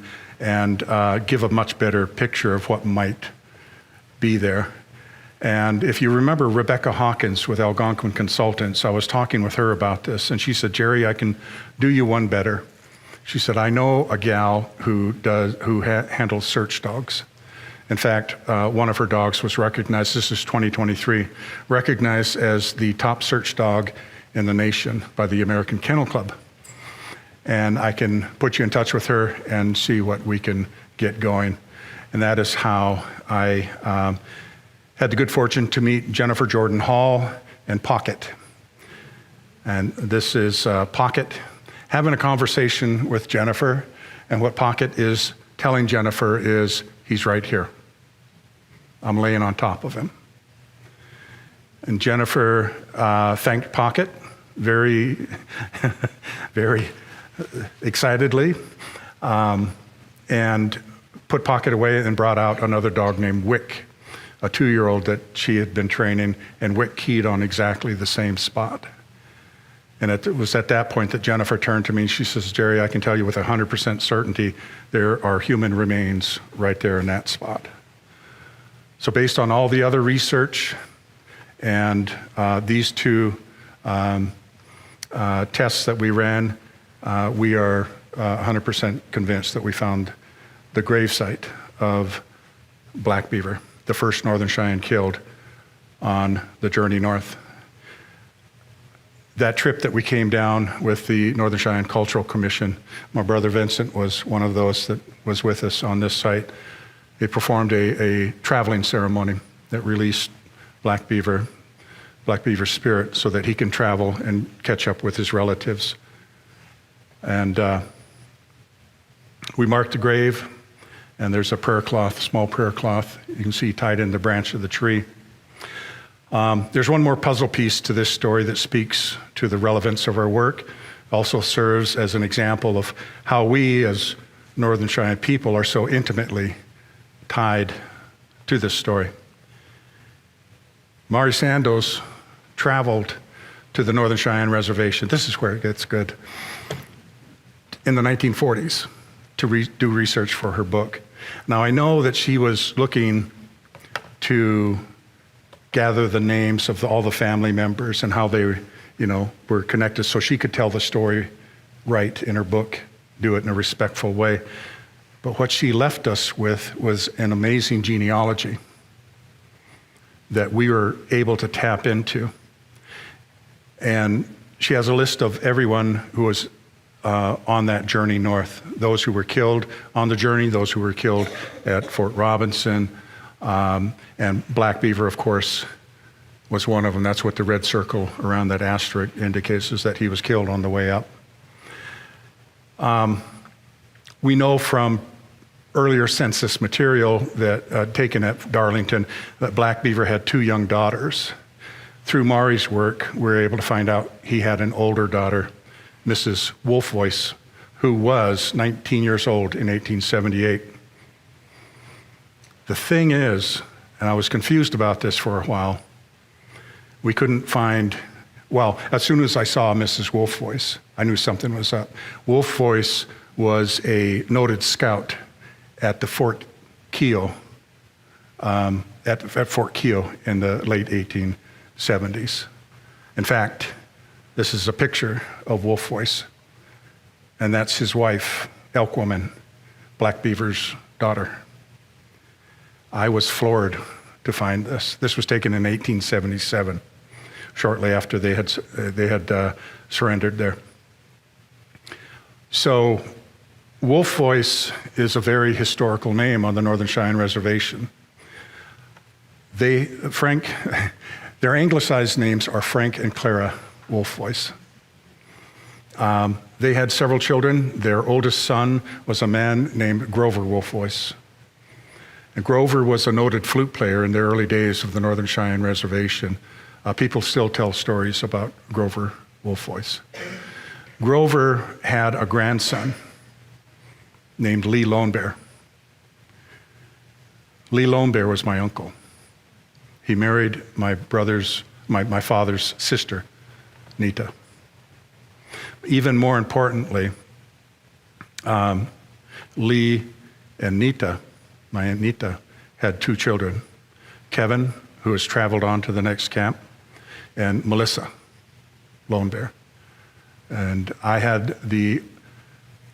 give a much better picture of what might be there. And if you remember Rebecca Hawkins with Algonquin Consultants, I was talking with her about this, and she said, Gerry, I can do you one better. She said, I know a gal who handles search dogs. In fact, one of her dogs was recognized, this is 2023, recognized as the top search dog in the nation by the American Kennel Club. And I can put you in touch with her and see what we can get going. And that is how I had the good fortune to meet Jennifer Jordan Hall and Pocket. And this is Pocket having a conversation with Jennifer, and what Pocket is telling Jennifer is, he's right here. I'm laying on top of him. And Jennifer thanked Pocket very, very excitedly, and put Pocket away and brought out another dog named Wick, a 2-year-old that she had been training, and Wick keyed on exactly the same spot. And it was at that point that Jennifer turned to me and she says, Gerry, I can tell you with 100% certainty there are human remains right there in that spot. So based on all the other research and these 2 tests that we ran, we are 100% convinced that we found the gravesite of black beaver, the first Northern Cheyenne killed on the journey north. That trip that we came down with the Northern Cheyenne Cultural Commission, my brother Vincent was one of those that was with us on this site. They performed a traveling ceremony that released black beaver spirit so that he can travel and catch up with his relatives. And we marked the grave, and there's a prayer cloth, small prayer cloth, you can see tied in the branch of the tree. There's one more puzzle piece to this story that speaks to the relevance of our work. Also serves as an example of how we as Northern Cheyenne people are so intimately tied to this story. Mari Sandoz traveled to the Northern Cheyenne Reservation. This is where it gets good. In the 1940s to do research for her book. Now I know that she was looking to gather the names of all the family members and how they, were connected so she could tell the story right in her book, do it in a respectful way. But what she left us with was an amazing genealogy that we were able to tap into. And she has a list of everyone who was on that journey north, those who were killed on the journey, those who were killed at Fort Robinson, and black beaver, of course, was one of them. That's what the red circle around that asterisk indicates, is that he was killed on the way up. We know from earlier census material that taken at Darlington that black beaver had 2 young daughters. Through Mari's work, we were able to find out he had an older daughter, Mrs. Wolfvoice, who was 19 years old in 1878. The thing is, and I was confused about this for a while, we couldn't find, well, as soon as I saw Mrs. Wolfvoice, I knew something was up. Wolfvoice was a noted scout at the Fort Keel at Fort Keogh in the late 1870s. In fact, this is a picture of Wolf Voice, and that's his wife, Elk Woman, Black Beaver's daughter. I was floored to find this. This was taken in 1877, shortly after they had surrendered there. So Wolf Voice is a very historical name on the Northern Cheyenne Reservation. Their anglicized names are Frank and Clara Wolf Voice. They had several children. Their oldest son was a man named Grover Wolf Voice. And Grover was a noted flute player in the early days of the Northern Cheyenne Reservation. People still tell stories about Grover Wolf Voice. Grover had a grandson named Lee Lone Bear. Lee Lone Bear was my uncle. He married my father's sister, Nita. Even more importantly, Lee and Nita, my Aunt Nita, had two children, Kevin, who has traveled on to the next camp, and Melissa Lone Bear. And I had the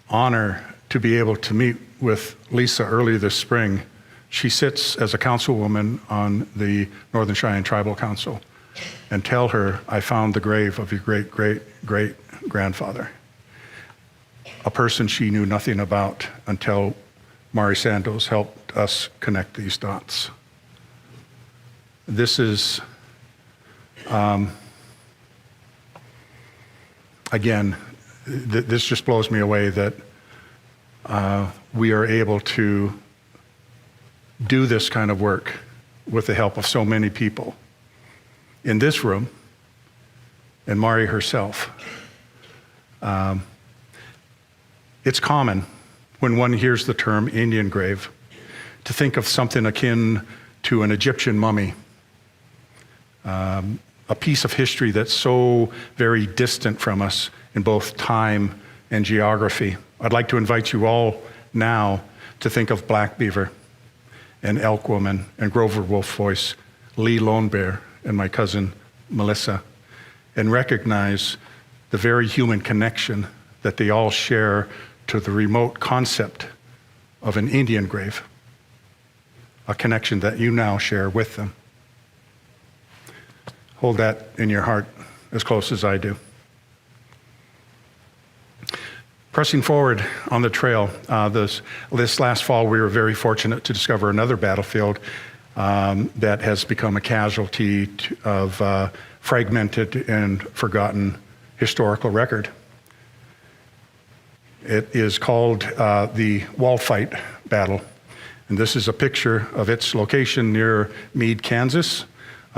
honor to be able to meet with Lisa early this spring. She sits as a councilwoman on the Northern Cheyenne Tribal Council, and tell her I found the grave of your great-great-great-grandfather, a person she knew nothing about until Mari Sandoz helped us connect these dots. This is, again, this just blows me away that we are able to do this kind of work with the help of so many people in this room, and Mari herself. It's common when one hears the term Indian grave to think of something akin to an Egyptian mummy, a piece of history that's so very distant from us in both time and geography. I'd like to invite you all now to think of Black Beaver and Elk Woman and Grover Wolf Voice, Lee Lone Bear, and my cousin Melissa, and recognize the very human connection that they all share to the remote concept of an Indian grave, a connection that you now share with them. Hold that in your heart as close as I do. Pressing forward on the trail, this last fall we were very fortunate to discover another battlefield that has become a casualty of fragmented and forgotten historical record. It is called the Wall Fight Battle, and this is a picture of its location near Meade, Kansas.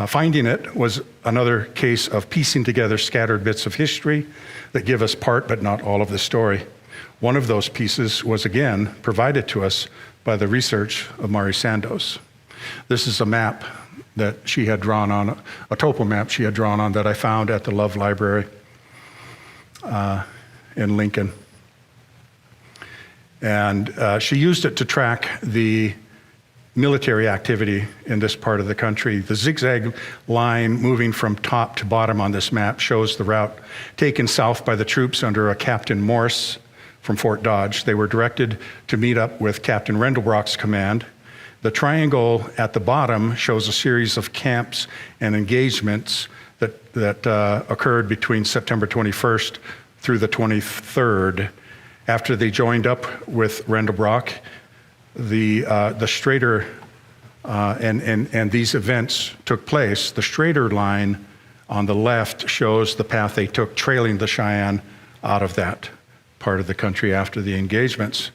Finding it was another case of piecing together scattered bits of history that give us part but not all of the story. One of those pieces was again provided to us by the research of Mari Sandoz. This is a map that she had drawn on, a topo map she had drawn on that I found at the Love Library in Lincoln. And she used it to track the military activity in this part of the country. The zigzag line moving from top to bottom on this map shows the route taken south by the troops under a Captain Morse from Fort Dodge. They were directed to meet up with Captain Rendelbrock's command. The triangle at the bottom shows a series of camps and engagements that occurred between September 21st through the 23rd. After they joined up with Rendelbrock, the straighter, and these events took place. The straighter line on the left shows the path they took, trailing the Cheyenne out of that part of the country after the engagements.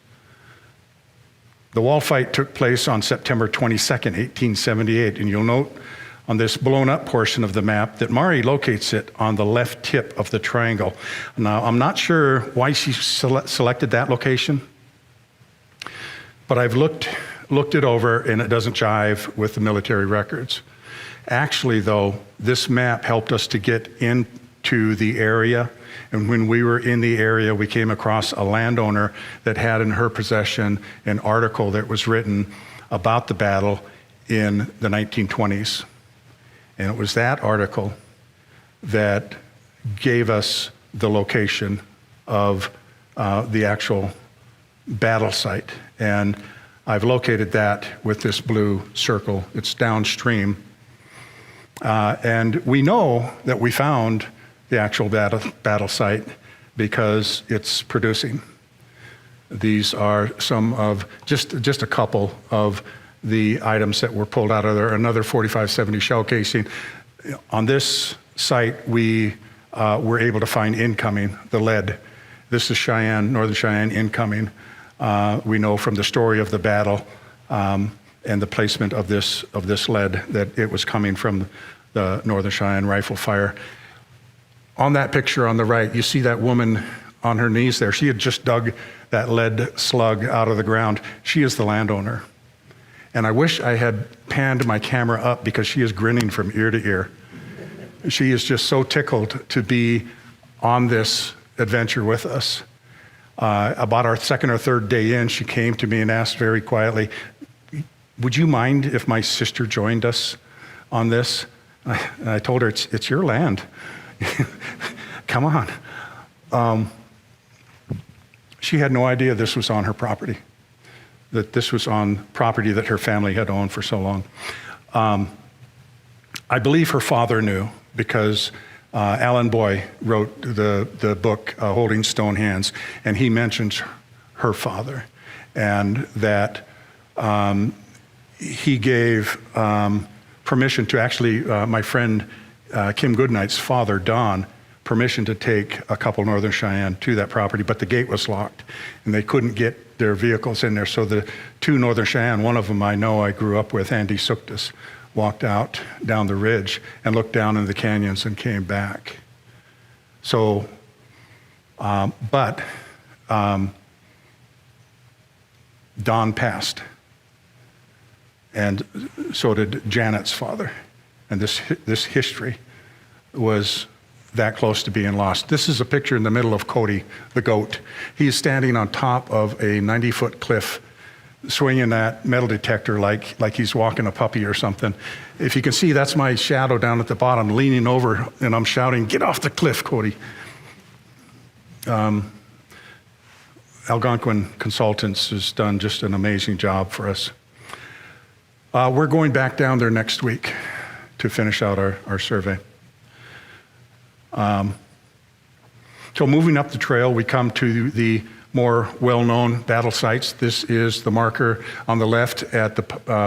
The wall fight took place on September 22nd, 1878, and you'll note on this blown up portion of the map that Mari locates it on the left tip of the triangle. Now, I'm not sure why she selected that location, but I've looked it over and it doesn't jive with the military records. Actually, though, this map helped us to get into the area, and when we were in the area, we came across a landowner that had in her possession an article that was written about the battle in the 1920s. And it was that article that gave us the location of the actual battle site. And I've located that with this blue circle. It's downstream. And we know that we found the actual battle site because it's producing. These are some of, just a couple of the items that were pulled out of there. Another 45-70 shell casing. On this site, we were able to find incoming, the lead. This is Cheyenne, Northern Cheyenne incoming. We know from the story of the battle and the placement of this lead that it was coming from the Northern Cheyenne rifle fire. On that picture on the right, you see that woman on her knees there. She had just dug that lead slug out of the ground. She is the landowner. And I wish I had panned my camera up because she is grinning from ear to ear. She is just so tickled to be on this adventure with us. About our second or third day in, she came to me and asked very quietly, "Would you mind if my sister joined us on this?" And I told her, it's your land. Come on. She had no idea this was on her property, that this was on property that her family had owned for so long. I believe her father knew because Alan Boy wrote the book, Holding Stone Hands, and he mentions her father, and that he gave permission to actually, my friend Kim Goodnight's father, Don, permission to take a couple Northern Cheyenne to that property, but the gate was locked, and they couldn't get their vehicles in there. So the two Northern Cheyenne, one of them I know I grew up with, Andy Suktas, walked out down the ridge and looked down in the canyons and came back. So, Don passed, and so did Janet's father, and this history was that close to being lost. This is a picture in the middle of Cody, the goat. He's standing on top of a 90-foot cliff, swinging that metal detector like he's walking a puppy or something. If you can see, that's my shadow down at the bottom, leaning over, and I'm shouting, "Get off the cliff, Cody." Algonquin Consultants has done just an amazing job for us. We're going back down there next week to finish out our survey. So moving up the trail, we come to the more well-known battle sites. This is the marker on the left at the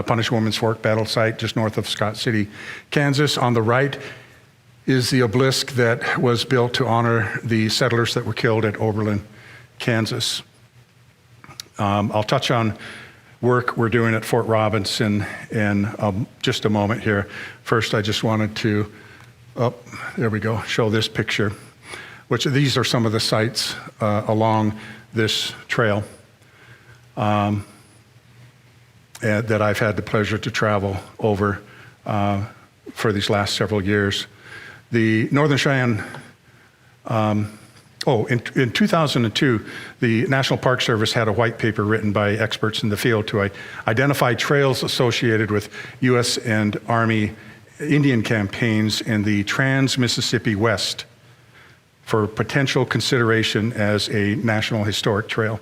Punish Woman's Fork battle site just north of Scott City, Kansas. On the right is the obelisk that was built to honor the settlers that were killed at Oberlin, Kansas. I'll touch on work we're doing at Fort Robinson in just a moment here. First, I just wanted to, there we go, show this picture, which these are some of the sites along this trail that I've had the pleasure to travel over for these last several years. The Northern Cheyenne, in 2002, the National Park Service had a white paper written by experts in the field to identify trails associated with U.S. and Army Indian campaigns in the Trans-Mississippi West for potential consideration as a National Historic Trail.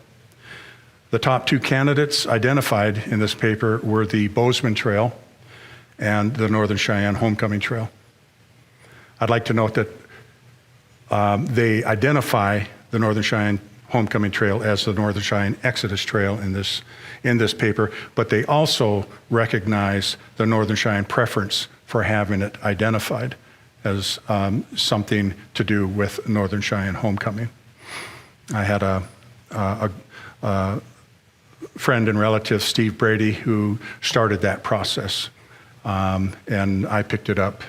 The top two candidates identified in this paper were the Bozeman Trail and the Northern Cheyenne Homecoming Trail. I'd like to note that they identify the Northern Cheyenne Homecoming Trail as the Northern Cheyenne Exodus Trail in this paper, but they also recognize the Northern Cheyenne preference for having it identified as something to do with Northern Cheyenne Homecoming. I had a friend and relative, Steve Brady, who started that process, and I picked it up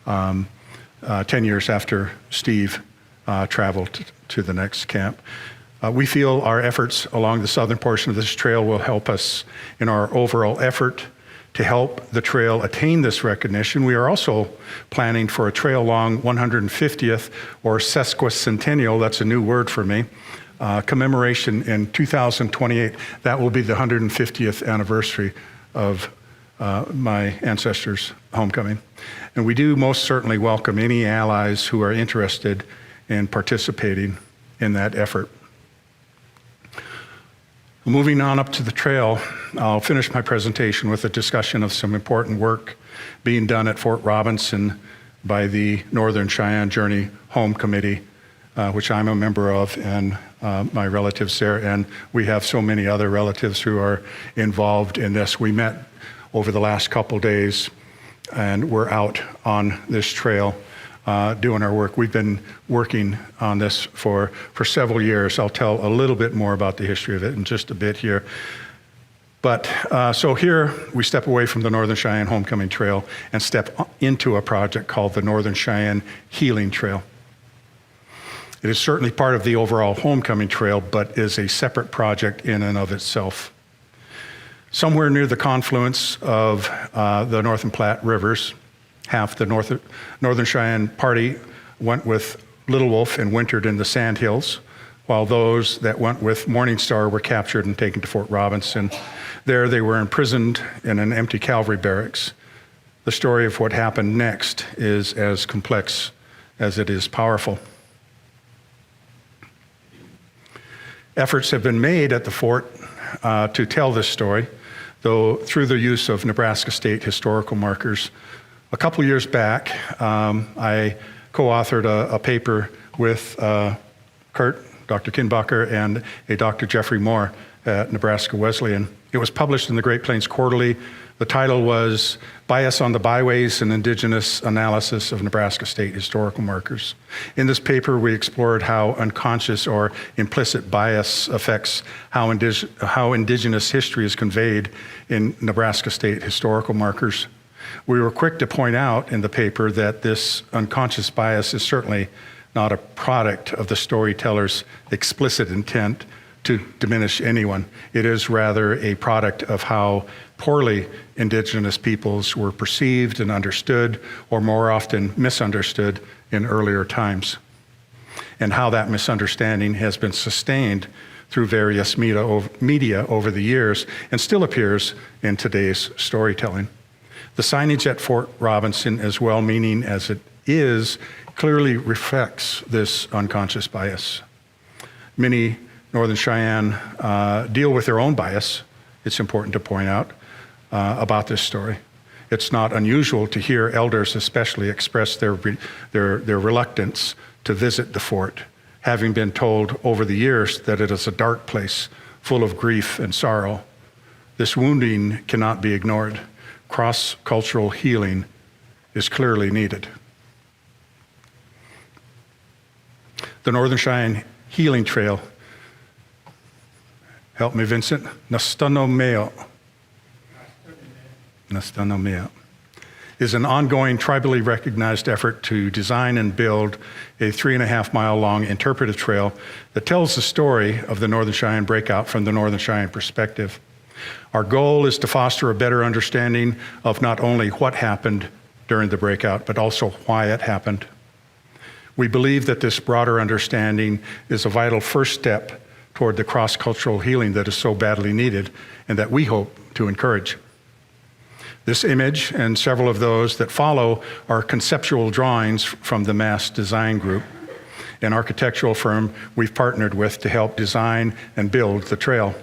10 years after Steve traveled to the next camp. We feel our efforts along the southern portion of this trail will help us in our overall effort to help the trail attain this recognition. We are also planning for a trail-long 150th or sesquicentennial, that's a new word for me, commemoration in 2028. That will be the 150th anniversary of my ancestors' homecoming. And we do most certainly welcome any allies who are interested in participating in that effort. Moving on up to the trail, I'll finish my presentation with a discussion of some important work being done at Fort Robinson by the Northern Cheyenne Journey Home Committee, which I'm a member of, and my relatives there. And we have so many other relatives who are involved in this. We met over the last couple days, and we're out on this trail doing our work. We've been working on this for several years. I'll tell a little bit more about the history of it in just a bit here. But so here we step away from the Northern Cheyenne Homecoming Trail and step into a project called the Northern Cheyenne Healing Trail. It is certainly part of the overall Homecoming Trail, but is a separate project in and of itself. Somewhere near the confluence of the North and Platte rivers, half the Northern Cheyenne party went with Little Wolf and wintered in the Sandhills, while those that went with Morning Star were captured and taken to Fort Robinson. There they were imprisoned in an empty cavalry barracks. The story of what happened next is as complex as it is powerful. Efforts have been made at the fort to tell this story, though through the use of Nebraska State historical markers. A couple years back, I co-authored a paper with Kurt, Dr. Kinbacher, and a Dr. Jeffrey Moore at Nebraska Wesleyan. It was published in the Great Plains Quarterly. The title was Bias on the Byways and Indigenous Analysis of Nebraska State Historical Markers. In this paper, we explored how unconscious or implicit bias affects how Indigenous history is conveyed in Nebraska State historical markers. We were quick to point out in the paper that this unconscious bias is certainly not a product of the storyteller's explicit intent to diminish anyone. It is rather a product of how poorly Indigenous peoples were perceived and understood, or more often misunderstood in earlier times, and how that misunderstanding has been sustained through various media over the years and still appears in today's storytelling. The signage at Fort Robinson, as well-meaning as it is, clearly reflects this unconscious bias. Many Northern Cheyenne deal with their own bias, it's important to point out, about this story. It's not unusual to hear elders especially express their reluctance to visit the fort, having been told over the years that it is a dark place full of grief and sorrow. This wounding cannot be ignored. Cross-cultural healing is clearly needed. The Northern Cheyenne Healing Trail, help me, Vincent, Nastanomeo, is an ongoing tribally recognized effort to design and build a 3.5-mile-long interpretive trail that tells the story of the Northern Cheyenne breakout from the Northern Cheyenne perspective. Our goal is to foster a better understanding of not only what happened during the breakout, but also why it happened. We believe that this broader understanding is a vital first step toward the cross-cultural healing that is so badly needed and that we hope to encourage. This image and several of those that follow are conceptual drawings from the Mass Design Group, an architectural firm we've partnered with to help design and build the trail.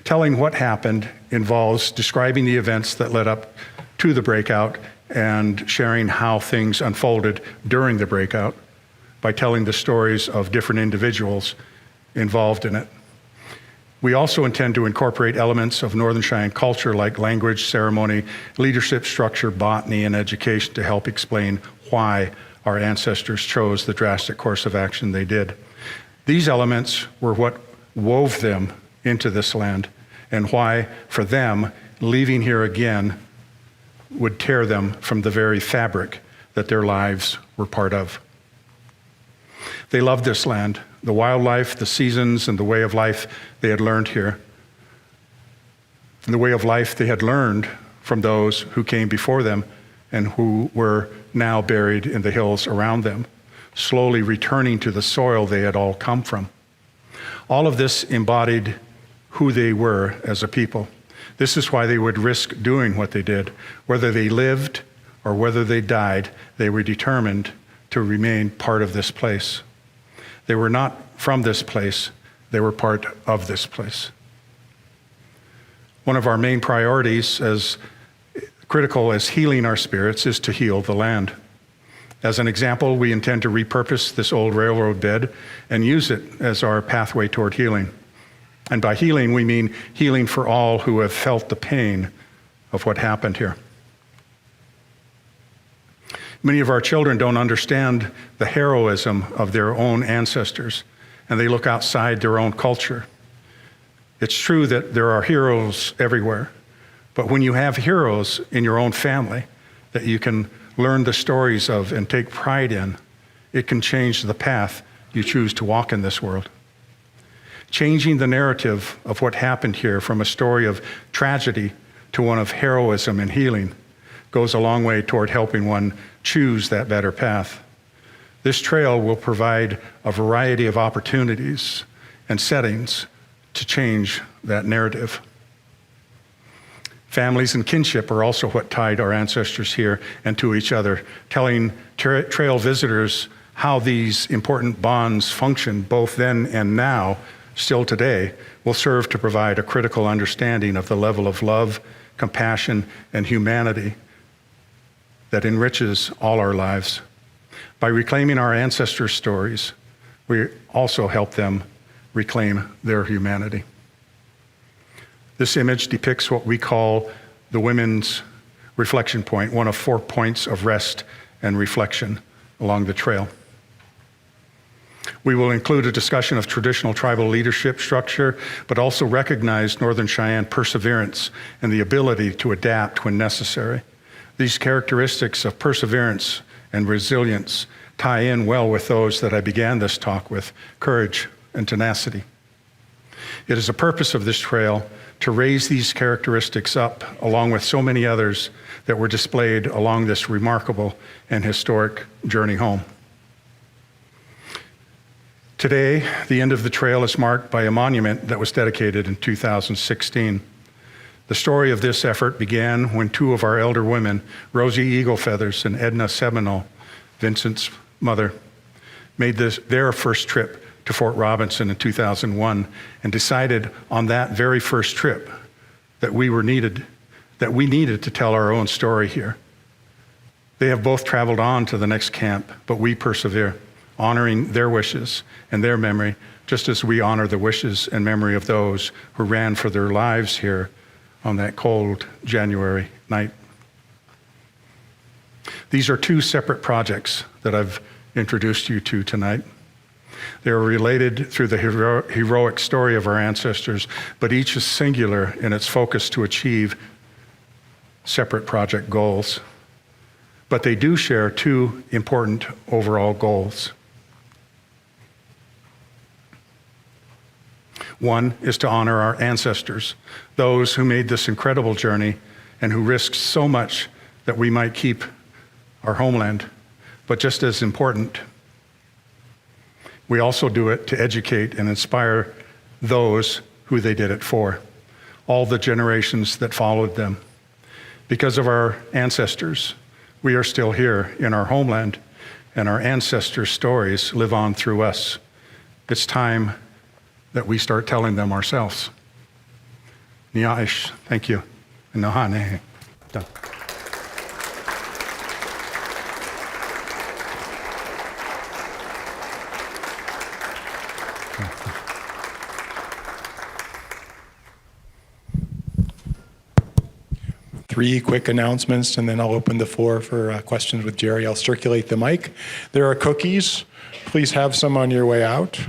Telling what happened involves describing the events that led up to the breakout and sharing how things unfolded during the breakout by telling the stories of different individuals involved in it. We also intend to incorporate elements of Northern Cheyenne culture like language, ceremony, leadership structure, botany, and education to help explain why our ancestors chose the drastic course of action they did. These elements were what wove them into this land and why, for them, leaving here again would tear them from the very fabric that their lives were part of. They loved this land, the wildlife, the seasons, and the way of life they had learned here. And the way of life they had learned from those who came before them and who were now buried in the hills around them, slowly returning to the soil they had all come from. All of this embodied who they were as a people. This is why they would risk doing what they did. Whether they lived or whether they died, they were determined to remain part of this place. They were not from this place, they were part of this place. One of our main priorities, as critical as healing our spirits, is to heal the land. As an example, we intend to repurpose this old railroad bed and use it as our pathway toward healing. And by healing, we mean healing for all who have felt the pain of what happened here. Many of our children don't understand the heroism of their own ancestors, and they look outside their own culture. It's true that there are heroes everywhere, but when you have heroes in your own family that you can learn the stories of and take pride in, it can change the path you choose to walk in this world. Changing the narrative of what happened here from a story of tragedy to one of heroism and healing goes a long way toward helping one choose that better path. This trail will provide a variety of opportunities and settings to change that narrative. Families and kinship are also what tied our ancestors here and to each other, telling trail visitors how these important bonds function both then and now, still today, will serve to provide a critical understanding of the level of love, compassion, and humanity that enriches all our lives. By reclaiming our ancestors' stories, we also help them reclaim their humanity. This image depicts what we call the women's reflection point, one of 4 points of rest and reflection along the trail. We will include a discussion of traditional tribal leadership structure, but also recognize Northern Cheyenne perseverance and the ability to adapt when necessary. These characteristics of perseverance and resilience tie in well with those that I began this talk with, courage and tenacity. It is the purpose of this trail to raise these characteristics up, along with so many others that were displayed along this remarkable and historic journey home. Today, the end of the trail is marked by a monument that was dedicated in 2016. The story of this effort began when 2 of our elder women, Rosie Eaglefeathers and Edna Seminole, Vincent's mother, made their first trip to Fort Robinson in 2001 and decided on that very first trip that we needed to tell our own story here. They have both traveled on to the next camp, but we persevere, honoring their wishes and their memory, just as we honor the wishes and memory of those who ran for their lives here on that cold January night. These are 2 separate projects that I've introduced you to tonight. They are related through the heroic story of our ancestors, but each is singular in its focus to achieve separate project goals. But they do share 2 important overall goals. One is to honor our ancestors, those who made this incredible journey and who risked so much that we might keep our homeland. But just as important, we also do it to educate and inspire those who they did it for, all the generations that followed them. Because of our ancestors, we are still here in our homeland, and our ancestors' stories live on through us. It's time that we start telling them ourselves. Niaish, thank you. And Nahane. Done. Three quick announcements, and then I'll open the floor for questions with Gerry. I'll circulate the mic. There are cookies. Please have some on your way out.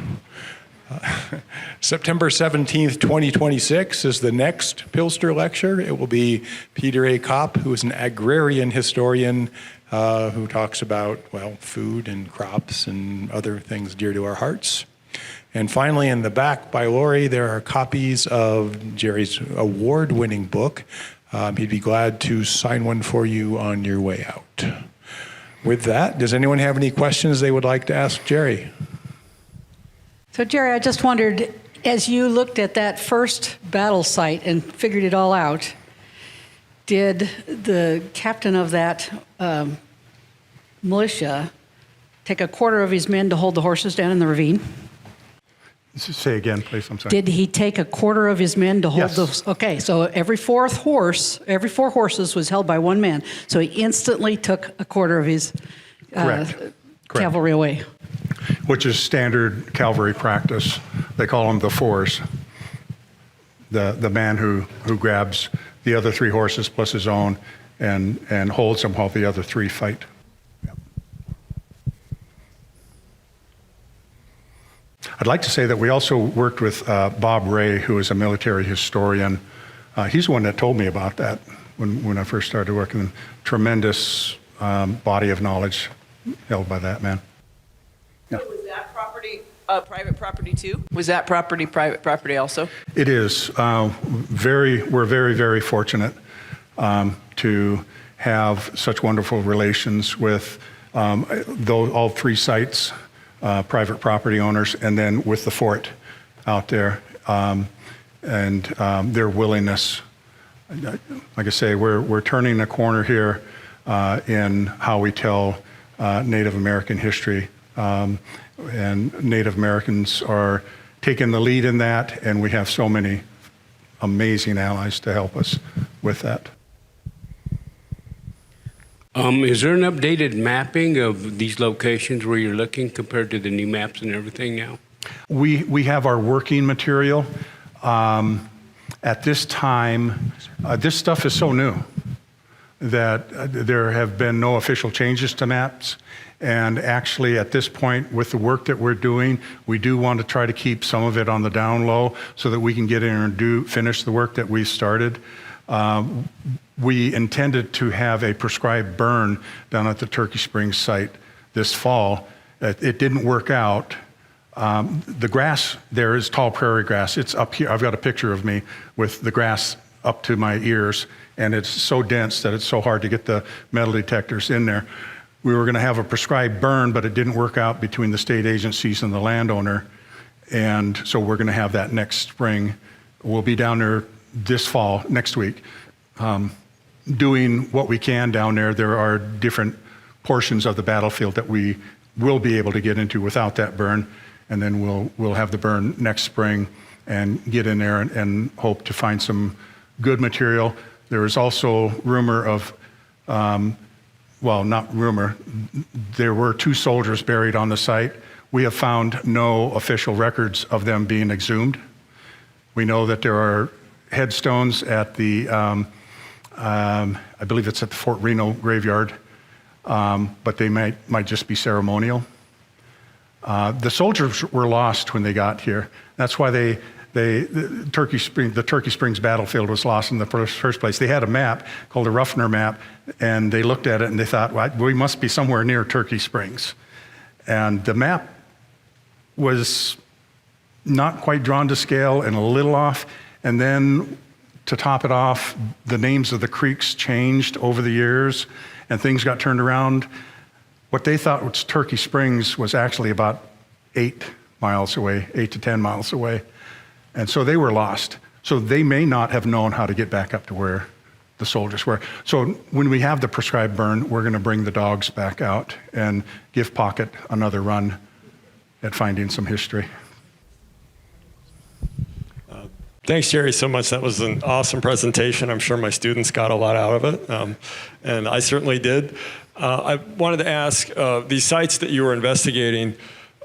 September 17th, 2026 is the next Pilster Lecture. It will be Peter A. Kopp, who is an agrarian historian who talks about, well, food and crops and other things dear to our hearts. And finally, in the back by Lori, there are copies of Gerry's award-winning book. He'd be glad to sign one for you on your way out. With that, does anyone have any questions they would like to ask Gerry? So Gerry, I just wondered, As you looked at that first battle site and figured it all out, did the captain of that militia take a quarter of his men to hold the horses down in the ravine? Say again, please. I'm sorry. Did he take a quarter of his men to hold Yes. those? Okay, so every four horses was held by one man. So he instantly took a quarter of his Correct. cavalry away. Which is standard cavalry practice. They call them the fours. The man who grabs the other three horses plus his own and holds them while the other three fight. Yep. I'd like to say that we also worked with Bob Ray, who is a military historian. He's the one that told me about that when I first started working. Tremendous body of knowledge held by that man. Yeah. Was that property private property too? Was that property private property also? It is. We're very, very fortunate to have such wonderful relations with all thre sites, private property owners, and then with the fort out there, and their willingness. Like I say, we're turning a corner here in how we tell Native American history. And Native Americans are taking the lead in that, and we have so many amazing allies to help us with that. Is there an updated mapping of these locations where you're looking compared to the new maps and everything now? We have our working material. At this time, this stuff is so new that there have been no official changes to maps. And actually, at this point, with the work that we're doing, we do want to try to keep some of it on the down low so that we can get in and finish the work that we started. We intended to have a prescribed burn down at the Turkey Springs site this fall. It didn't work out. The grass there is tall prairie grass. It's up here. I've got a picture of me with the grass up to my ears, and it's so dense that it's so hard to get the metal detectors in there. We were going to have a prescribed burn, but it didn't work out between the state agencies and the landowner. And so we're going to have that next spring. We'll be down there this fall, next week, doing what we can down there. There are different portions of the battlefield that we will be able to get into without that burn. And then we'll have the burn next spring and get in there and hope to find some good material. There is also rumor of, well, not rumor, there were 2 soldiers buried on the site. We have found no official records of them being exhumed. We know that there are headstones at the, I believe it's at the Fort Reno graveyard, but they might just be ceremonial. The soldiers were lost when they got here. That's why the Turkey Springs battlefield was lost in the first place. They had a map called a Ruffner map, and they looked at it and they thought, well, we must be somewhere near Turkey Springs. And the map was not quite drawn to scale and a little off. And then to top it off, the names of the creeks changed over the years and things got turned around. What they thought was Turkey Springs was actually about 8 miles away, 8 to 10 miles away. And so they were lost. So they may not have known how to get back up to where the soldiers were. So when we have the prescribed burn, we're going to bring the dogs back out and give Pocket another run at finding some history. Thanks, Gerry, so much. That was an awesome presentation. I'm sure my students got a lot out of it, and I certainly did. I wanted to ask, these sites that you were investigating,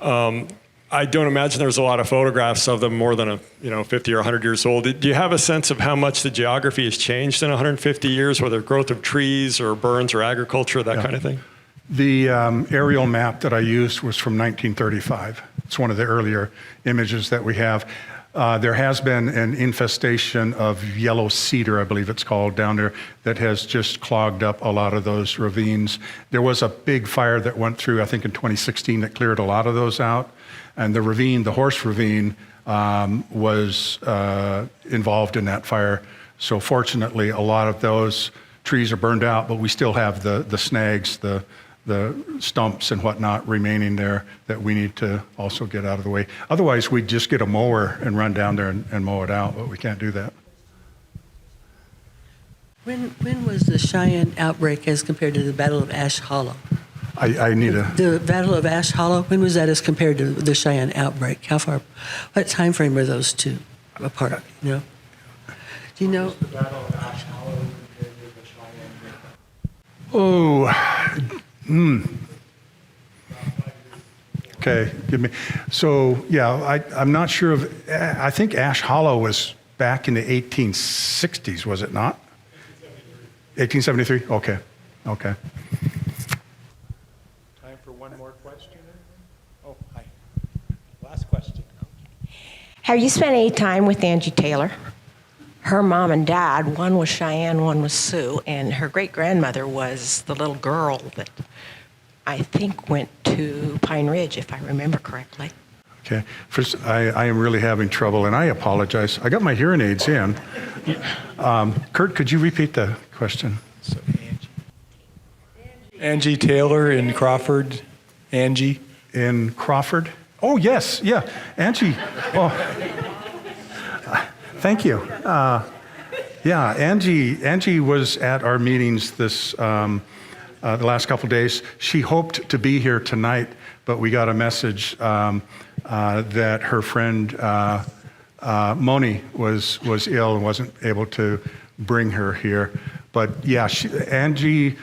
I don't imagine there's a lot of photographs of them more than 50 or 100 years old. Do you have a sense of how much the geography has changed in 150 years, whether growth of trees or burns or agriculture, that kind of thing? The aerial map that I used was from 1935. It's one of the earlier images that we have. There has been an infestation of yellow cedar, I believe it's called, down there that has just clogged up a lot of those ravines. There was a big fire that went through, I think in 2016, that cleared a lot of those out. And the ravine, the horse ravine, was involved in that fire. So fortunately, a lot of those trees are burned out, but we still have the snags, the the stumps and whatnot remaining there that we need to also get out of the way. Otherwise, we'd just get a mower and run down there and mow it out, but we can't do that. When was the Cheyenne outbreak as compared to the Battle of Ash Hollow? I need a... The Battle of Ash Hollow, when was that as compared to the Cheyenne outbreak? How far, what time frame were those two apart, you know? Do you know? The Battle of Ash Hollow compared to the Cheyenne. Okay, give me. So yeah, I'm not sure of. I think Ash Hollow was back in the 1860s, was it not? 1873. Okay. Time for one more question. Oh, hi. Last question. Have you spent any time with Angie Taylor? Her mom and dad, one was Cheyenne, one was Sioux, and her great-grandmother was the little girl that I think went to Pine Ridge, if I remember correctly. Okay. First, I am really having trouble, and I apologize. I got my hearing aids in. Kurt, could you repeat the question? So Angie Taylor in Crawford. Angie. In Crawford? Oh, yes. Yeah. Angie. Oh. Thank you. Yeah, Angie was at our meetings this the last couple of days. She hoped to be here tonight, but we got a message that her friend Moni was ill and wasn't able to bring her here. But yeah, Angie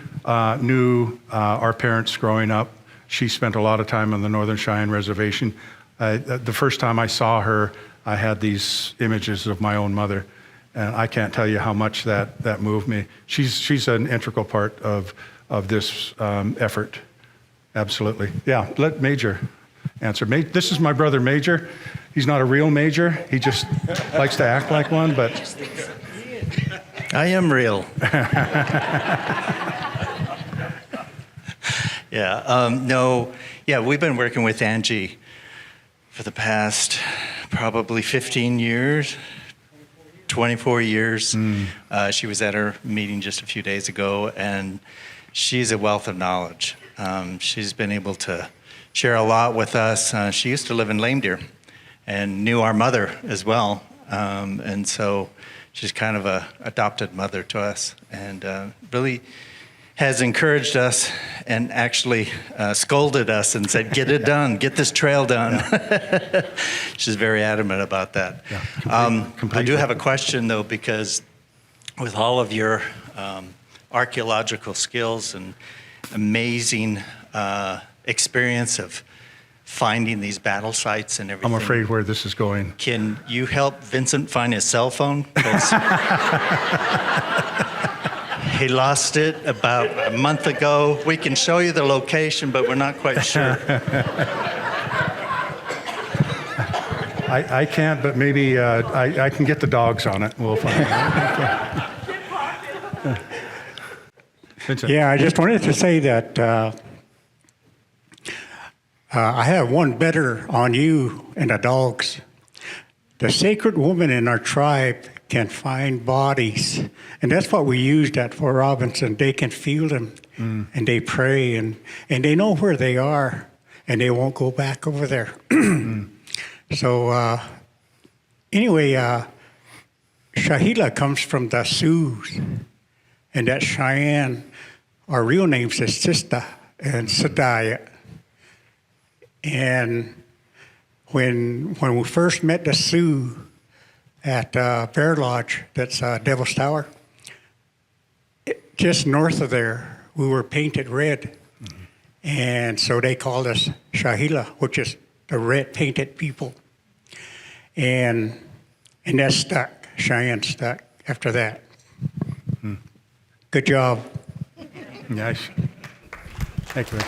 knew our parents growing up. She spent a lot of time on the Northern Cheyenne Reservation. The first time I saw her, I had these images of my own mother, and I can't tell you how much that moved me. She's an integral part of this effort. Absolutely. Yeah, let Major answer. This is my brother Major. He's not a real major. He just likes to act like one, but... I am real. Yeah, we've been working with Angie for the past probably 15 years, 24 years. She was at our meeting just a few days ago, and she's a wealth of knowledge. She's been able to share a lot with us. She used to live in Lame Deer and knew our mother as well. And so she's kind of a adopted mother to us, and really has encouraged us and actually scolded us and said, get it done, get this trail done. She's very adamant about that. Yeah, I do have a question, though, because with all of your archaeological skills and amazing experience of finding these battle sites and everything. I'm afraid where this is going. Can you help Vincent find his cell phone? 'Cause he lost it about a month ago. We can show you the location, but we're not quite sure. I can't, but maybe I can get the dogs on it. We'll find out. Vincent. Yeah, I just wanted to say that I have one better on you and the dogs. The sacred woman in our tribe can find bodies, and that's what we used at Fort Robinson. They can feel them, and they pray, and they know where they are, and they won't go back over there. So anyway, Shahila comes from the Sioux, and that Cheyenne, our real names is Sista and Sadaya. And when we first met the Sioux at Bear Lodge, that's Devil's Tower, just north of there, we were painted red. And so they called us Shahila, which is the red painted people. And that stuck. Cheyenne stuck after that. Good job. Nice. Thank you.